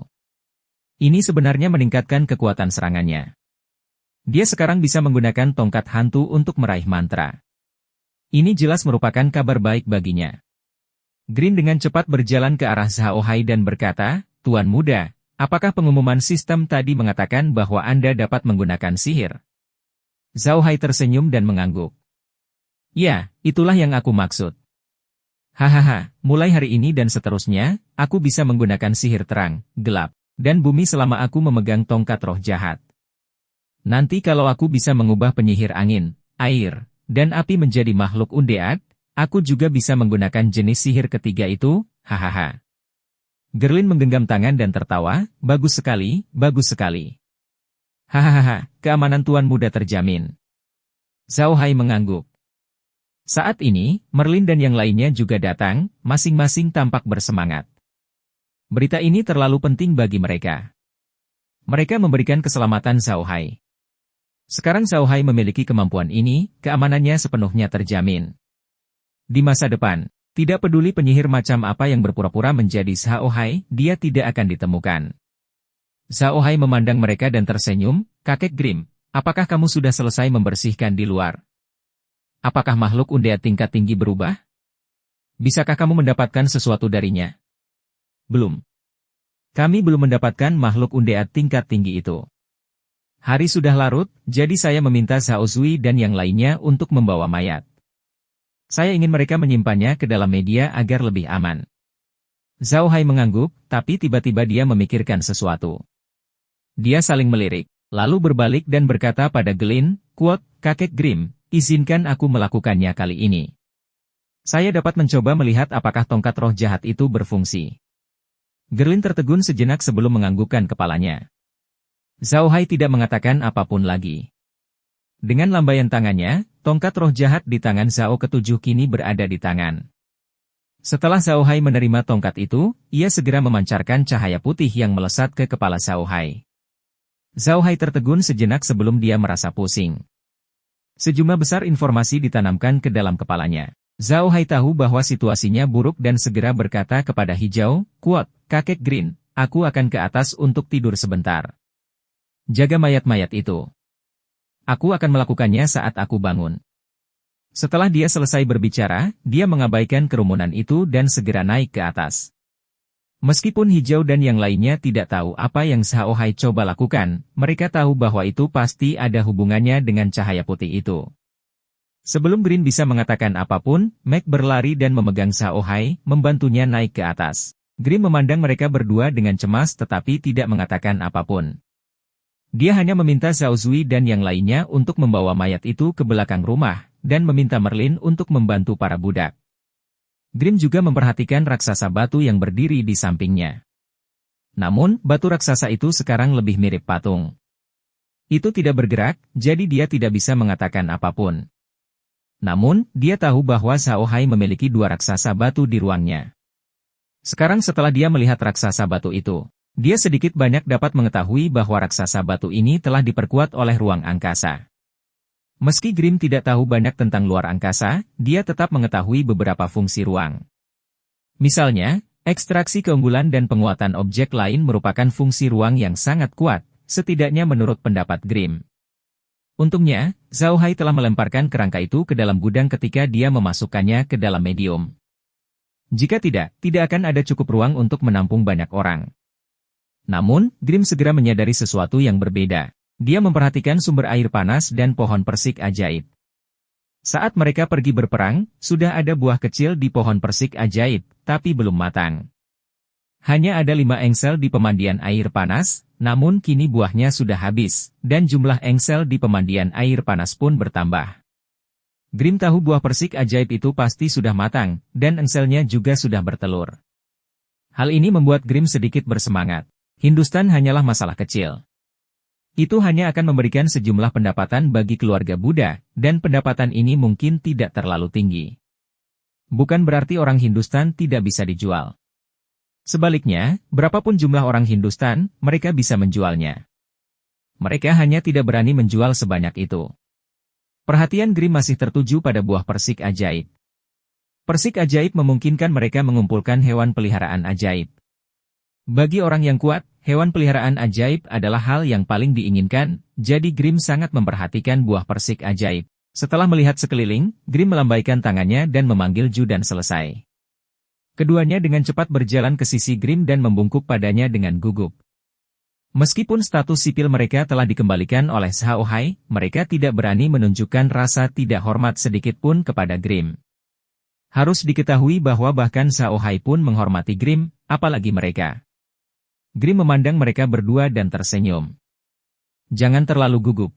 Ini sebenarnya meningkatkan kekuatan serangannya. Dia sekarang bisa menggunakan tongkat hantu untuk meraih mantra. Ini jelas merupakan kabar baik baginya. Green dengan cepat berjalan ke arah Zhao Hai dan berkata, "Tuan muda, apakah pengumuman sistem tadi mengatakan bahwa Anda dapat menggunakan sihir?" Zhao Hai tersenyum dan mengangguk. "Ya, itulah yang aku maksud. Hahaha, mulai hari ini dan seterusnya, aku bisa menggunakan sihir terang, gelap, dan bumi selama aku memegang tongkat roh jahat. Nanti kalau aku bisa mengubah penyihir angin, air, dan api menjadi makhluk undead, aku juga bisa menggunakan jenis sihir ketiga itu, hahaha." Gerlin menggenggam tangan dan tertawa, bagus sekali, bagus sekali. Hahaha, keamanan tuan muda terjamin. Zhao Hai mengangguk. Saat ini, Merlin dan yang lainnya juga datang, masing-masing tampak bersemangat. Berita ini terlalu penting bagi mereka. Mereka memberikan keselamatan Zhao Hai. Sekarang Zhao Hai memiliki kemampuan ini, keamanannya sepenuhnya terjamin. Di masa depan, tidak peduli penyihir macam apa yang berpura-pura menjadi Zhao Hai, dia tidak akan ditemukan. Zhao Hai memandang mereka dan tersenyum, "Kakek Grim, apakah kamu sudah selesai membersihkan di luar? Apakah makhluk undead tingkat tinggi berubah? Bisakah kamu mendapatkan sesuatu darinya?" "Belum. Kami belum mendapatkan makhluk undead tingkat tinggi itu. Hari sudah larut, jadi saya meminta Xiao Zui dan yang lainnya untuk membawa mayat. Saya ingin mereka menyimpannya ke dalam media agar lebih aman." Zhao Hai mengangguk, tapi tiba-tiba dia memikirkan sesuatu. Dia saling melirik, lalu berbalik dan berkata pada Glin, "Quote, Kakek Grim, izinkan aku melakukannya kali ini. Saya dapat mencoba melihat apakah tongkat roh jahat itu berfungsi." Gerlin tertegun sejenak sebelum menganggukkan kepalanya. Zhao Hai tidak mengatakan apapun lagi. Dengan lambaian tangannya, tongkat roh jahat di tangan Zhao ketujuh kini berada di tangan. Setelah Zhao Hai menerima tongkat itu, ia segera memancarkan cahaya putih yang melesat ke kepala Zhao Hai. Zhao Hai tertegun sejenak sebelum dia merasa pusing. Sejumlah besar informasi ditanamkan ke dalam kepalanya. Zhao Hai tahu bahwa situasinya buruk dan segera berkata kepada Hijau, "Quote, Kakek Green, aku akan ke atas untuk tidur sebentar. Jaga mayat-mayat itu. Aku akan melakukannya saat aku bangun." Setelah dia selesai berbicara, dia mengabaikan kerumunan itu dan segera naik ke atas. Meskipun Hijau dan yang lainnya tidak tahu apa yang Zhao Hai coba lakukan, mereka tahu bahwa itu pasti ada hubungannya dengan cahaya putih itu. Sebelum Green bisa mengatakan apapun, Mac berlari dan memegang Zhao Hai, membantunya naik ke atas. Green memandang mereka berdua dengan cemas tetapi tidak mengatakan apapun. Dia hanya meminta Zhao Zui dan yang lainnya untuk membawa mayat itu ke belakang rumah, dan meminta Merlin untuk membantu para budak. Grimm juga memperhatikan raksasa batu yang berdiri di sampingnya. Namun, batu raksasa itu sekarang lebih mirip patung. Itu tidak bergerak, jadi dia tidak bisa mengatakan apapun. Namun, dia tahu bahwa Zhao Hai memiliki dua raksasa batu di ruangnya. Sekarang setelah dia melihat raksasa batu itu, dia sedikit banyak dapat mengetahui bahwa raksasa batu ini telah diperkuat oleh ruang angkasa. Meski Grimm tidak tahu banyak tentang luar angkasa, dia tetap mengetahui beberapa fungsi ruang. Misalnya, ekstraksi keunggulan dan penguatan objek lain merupakan fungsi ruang yang sangat kuat, setidaknya menurut pendapat Grimm. Untungnya, Zhao Hai telah melemparkan kerangka itu ke dalam gudang ketika dia memasukkannya ke dalam medium. Jika tidak akan ada cukup ruang untuk menampung banyak orang. Namun, Grimm segera menyadari sesuatu yang berbeda. Dia memperhatikan sumber air panas dan pohon persik ajaib. Saat mereka pergi berperang, sudah ada buah kecil di pohon persik ajaib, tapi belum matang. Hanya ada 5 engsel di pemandian air panas, namun kini buahnya sudah habis, dan jumlah engsel di pemandian air panas pun bertambah. Grimm tahu buah persik ajaib itu pasti sudah matang, dan engselnya juga sudah bertelur. Hal ini membuat Grimm sedikit bersemangat. Hindustan hanyalah masalah kecil. Itu hanya akan memberikan sejumlah pendapatan bagi keluarga Buddha, dan pendapatan ini mungkin tidak terlalu tinggi. Bukan berarti orang Hindustan tidak bisa dijual. Sebaliknya, berapapun jumlah orang Hindustan, mereka bisa menjualnya. Mereka hanya tidak berani menjual sebanyak itu. Perhatian Grimm masih tertuju pada buah persik ajaib. Persik ajaib memungkinkan mereka mengumpulkan hewan peliharaan ajaib. Bagi orang yang kuat, hewan peliharaan ajaib adalah hal yang paling diinginkan, jadi Grimm sangat memperhatikan buah persik ajaib. Setelah melihat sekeliling, Grimm melambaikan tangannya dan memanggil Ju dan selesai. Keduanya dengan cepat berjalan ke sisi Grimm dan membungkuk padanya dengan gugup. Meskipun status sipil mereka telah dikembalikan oleh Zhao Hai, mereka tidak berani menunjukkan rasa tidak hormat sedikit pun kepada Grimm. Harus diketahui bahwa bahkan Zhao Hai pun menghormati Grimm, apalagi mereka. Grimm memandang mereka berdua dan tersenyum. Jangan terlalu gugup.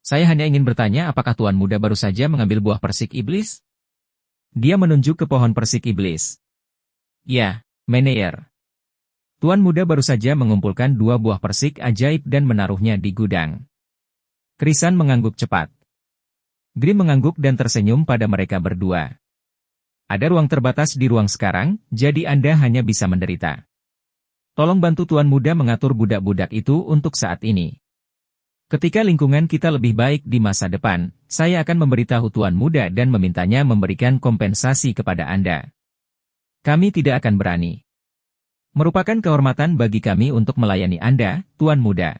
Saya hanya ingin bertanya apakah Tuan Muda baru saja mengambil buah persik iblis? Dia menunjuk ke pohon persik iblis. Ya, Meneer. Tuan Muda baru saja mengumpulkan 2 buah persik ajaib dan menaruhnya di gudang. Krisan mengangguk cepat. Grimm mengangguk dan tersenyum pada mereka berdua. Ada ruang terbatas di ruang sekarang, jadi Anda hanya bisa menderita. Tolong bantu Tuan Muda mengatur budak-budak itu untuk saat ini. Ketika lingkungan kita lebih baik di masa depan, saya akan memberitahu Tuan Muda dan memintanya memberikan kompensasi kepada Anda. Kami tidak akan berani. Merupakan kehormatan bagi kami untuk melayani Anda, Tuan Muda.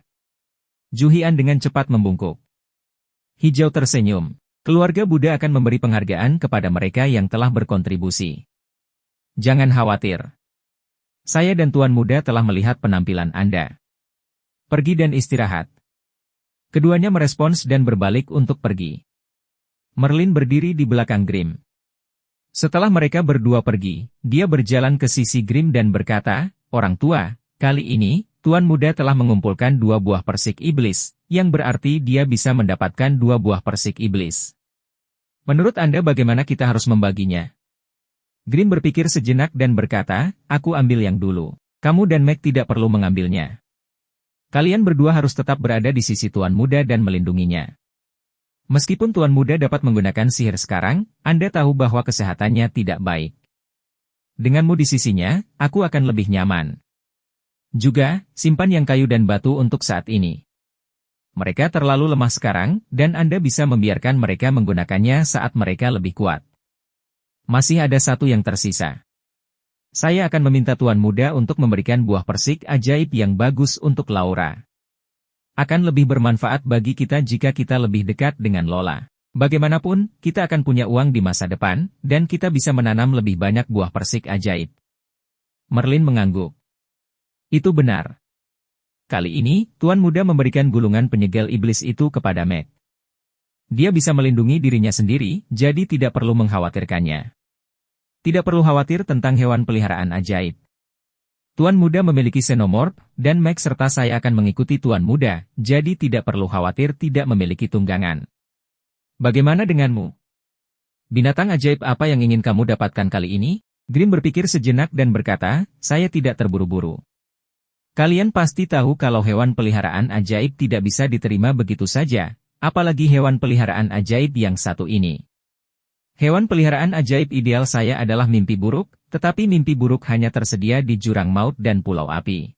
Ju Hian dengan cepat membungkuk. Hijau tersenyum. Keluarga Buddha akan memberi penghargaan kepada mereka yang telah berkontribusi. Jangan khawatir. Saya dan Tuan Muda telah melihat penampilan Anda. Pergi dan istirahat. Keduanya merespons dan berbalik untuk pergi. Merlin berdiri di belakang Grimm. Setelah mereka berdua pergi, dia berjalan ke sisi Grimm dan berkata, "Orang tua, kali ini, Tuan Muda telah mengumpulkan 2 buah persik iblis, yang berarti dia bisa mendapatkan 2 buah persik iblis. Menurut Anda bagaimana kita harus membaginya?" Grimm berpikir sejenak dan berkata, "Aku ambil yang dulu. Kamu dan Meg tidak perlu mengambilnya. Kalian berdua harus tetap berada di sisi Tuan Muda dan melindunginya. Meskipun Tuan Muda dapat menggunakan sihir sekarang, Anda tahu bahwa kesehatannya tidak baik. Denganmu di sisinya, aku akan lebih nyaman. Juga, simpan yang kayu dan batu untuk saat ini. Mereka terlalu lemah sekarang, dan Anda bisa membiarkan mereka menggunakannya saat mereka lebih kuat. Masih ada 1 yang tersisa. Saya akan meminta Tuan Muda untuk memberikan buah persik ajaib yang bagus untuk Laura. Akan lebih bermanfaat bagi kita jika kita lebih dekat dengan Lola. Bagaimanapun, kita akan punya uang di masa depan, dan kita bisa menanam lebih banyak buah persik ajaib." Merlin mengangguk. Itu benar. Kali ini, Tuan Muda memberikan gulungan penyegel iblis itu kepada Meg. Dia bisa melindungi dirinya sendiri, jadi tidak perlu mengkhawatirkannya. Tidak perlu khawatir tentang hewan peliharaan ajaib. Tuan Muda memiliki xenomorph, dan Meg serta saya akan mengikuti Tuan Muda, jadi tidak perlu khawatir tidak memiliki tunggangan. Bagaimana denganmu? Binatang ajaib apa yang ingin kamu dapatkan kali ini? Grim berpikir sejenak dan berkata, saya tidak terburu-buru. Kalian pasti tahu kalau hewan peliharaan ajaib tidak bisa diterima begitu saja, apalagi hewan peliharaan ajaib yang satu ini. Hewan peliharaan ajaib ideal saya adalah mimpi buruk, tetapi mimpi buruk hanya tersedia di jurang maut dan pulau api.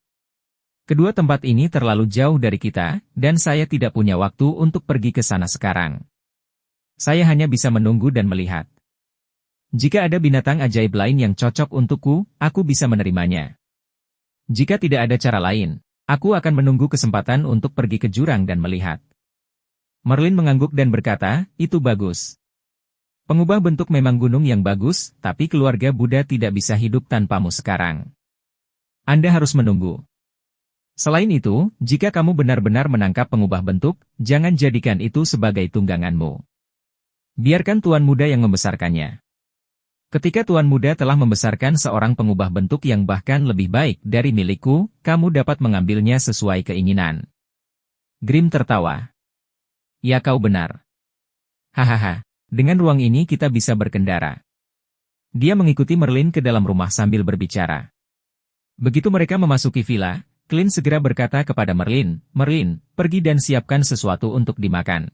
Kedua tempat ini terlalu jauh dari kita, dan saya tidak punya waktu untuk pergi ke sana sekarang. Saya hanya bisa menunggu dan melihat. Jika ada binatang ajaib lain yang cocok untukku, aku bisa menerimanya. Jika tidak ada cara lain, aku akan menunggu kesempatan untuk pergi ke jurang dan melihat. Merlin mengangguk dan berkata, itu bagus. Pengubah bentuk memang gunung yang bagus, tapi keluarga Buddha tidak bisa hidup tanpamu sekarang. Anda harus menunggu. Selain itu, jika kamu benar-benar menangkap pengubah bentuk, jangan jadikan itu sebagai tungganganmu. Biarkan Tuan Muda yang membesarkannya. Ketika Tuan Muda telah membesarkan seorang pengubah bentuk yang bahkan lebih baik dari milikku, kamu dapat mengambilnya sesuai keinginan. Grim tertawa. Ya, kau benar. Hahaha. Dengan ruang ini kita bisa berkendara. Dia mengikuti Merlin ke dalam rumah sambil berbicara. Begitu mereka memasuki villa, Clint segera berkata kepada Merlin, Merlin, pergi dan siapkan sesuatu untuk dimakan.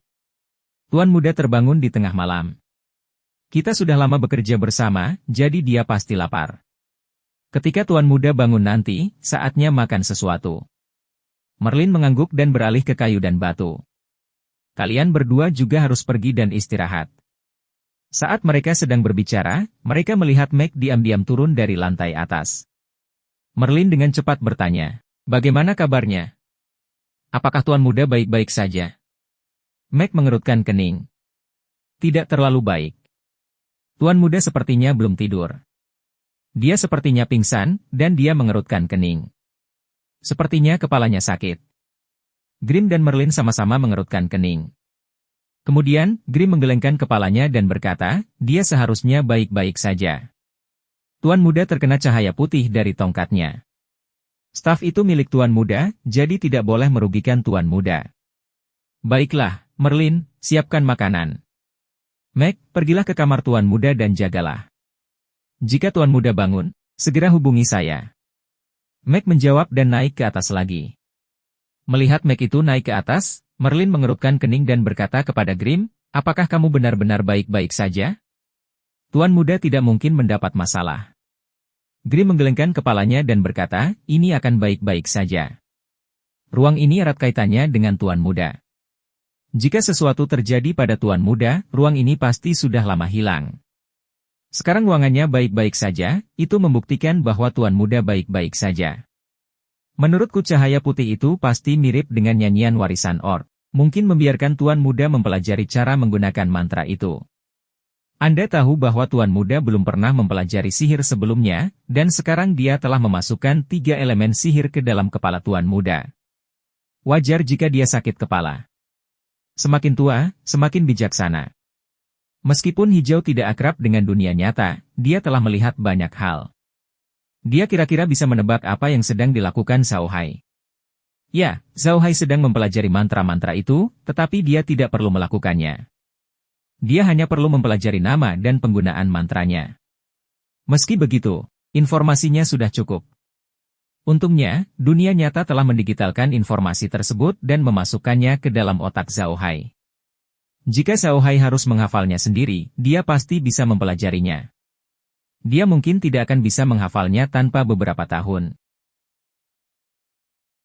Tuan Muda terbangun di tengah malam. Kita sudah lama bekerja bersama, jadi dia pasti lapar. Ketika Tuan Muda bangun nanti, saatnya makan sesuatu. Merlin mengangguk dan beralih ke kayu dan batu. Kalian berdua juga harus pergi dan istirahat. Saat mereka sedang berbicara, mereka melihat Meg diam-diam turun dari lantai atas. Merlin dengan cepat bertanya, bagaimana kabarnya? Apakah Tuan Muda baik-baik saja? Meg mengerutkan kening. Tidak terlalu baik. Tuan Muda sepertinya belum tidur. Dia sepertinya pingsan, dan dia mengerutkan kening. Sepertinya kepalanya sakit. Grim dan Merlin sama-sama mengerutkan kening. Kemudian, Grim menggelengkan kepalanya dan berkata, dia seharusnya baik-baik saja. Tuan Muda terkena cahaya putih dari tongkatnya. Staf itu milik Tuan Muda, jadi tidak boleh merugikan Tuan Muda. Baiklah, Merlin, siapkan makanan. Meg, pergilah ke kamar Tuan Muda dan jagalah. Jika Tuan Muda bangun, segera hubungi saya. Meg menjawab dan naik ke atas lagi. Melihat Meg itu naik ke atas, Merlin mengerutkan kening dan berkata kepada Grim, apakah kamu benar-benar baik-baik saja? Tuan Muda tidak mungkin mendapat masalah. Grim menggelengkan kepalanya dan berkata, ini akan baik-baik saja. Ruang ini erat kaitannya dengan Tuan Muda. Jika sesuatu terjadi pada Tuan Muda, ruang ini pasti sudah lama hilang. Sekarang ruangannya baik-baik saja, itu membuktikan bahwa Tuan Muda baik-baik saja. Menurutku cahaya putih itu pasti mirip dengan nyanyian warisan orc. Mungkin membiarkan Tuan Muda mempelajari cara menggunakan mantra itu. Anda tahu bahwa Tuan Muda belum pernah mempelajari sihir sebelumnya, dan sekarang dia telah memasukkan 3 elemen sihir ke dalam kepala Tuan Muda. Wajar jika dia sakit kepala. Semakin tua, semakin bijaksana. Meskipun hijau tidak akrab dengan dunia nyata, dia telah melihat banyak hal. Dia kira-kira bisa menebak apa yang sedang dilakukan Zhao Hai. Ya, Zhao Hai sedang mempelajari mantra-mantra itu, tetapi dia tidak perlu melakukannya. Dia hanya perlu mempelajari nama dan penggunaan mantranya. Meski begitu, informasinya sudah cukup. Untungnya, dunia nyata telah mendigitalkan informasi tersebut dan memasukkannya ke dalam otak Zhao Hai. Jika Zhao Hai harus menghafalnya sendiri, dia pasti bisa mempelajarinya. Dia mungkin tidak akan bisa menghafalnya tanpa beberapa tahun,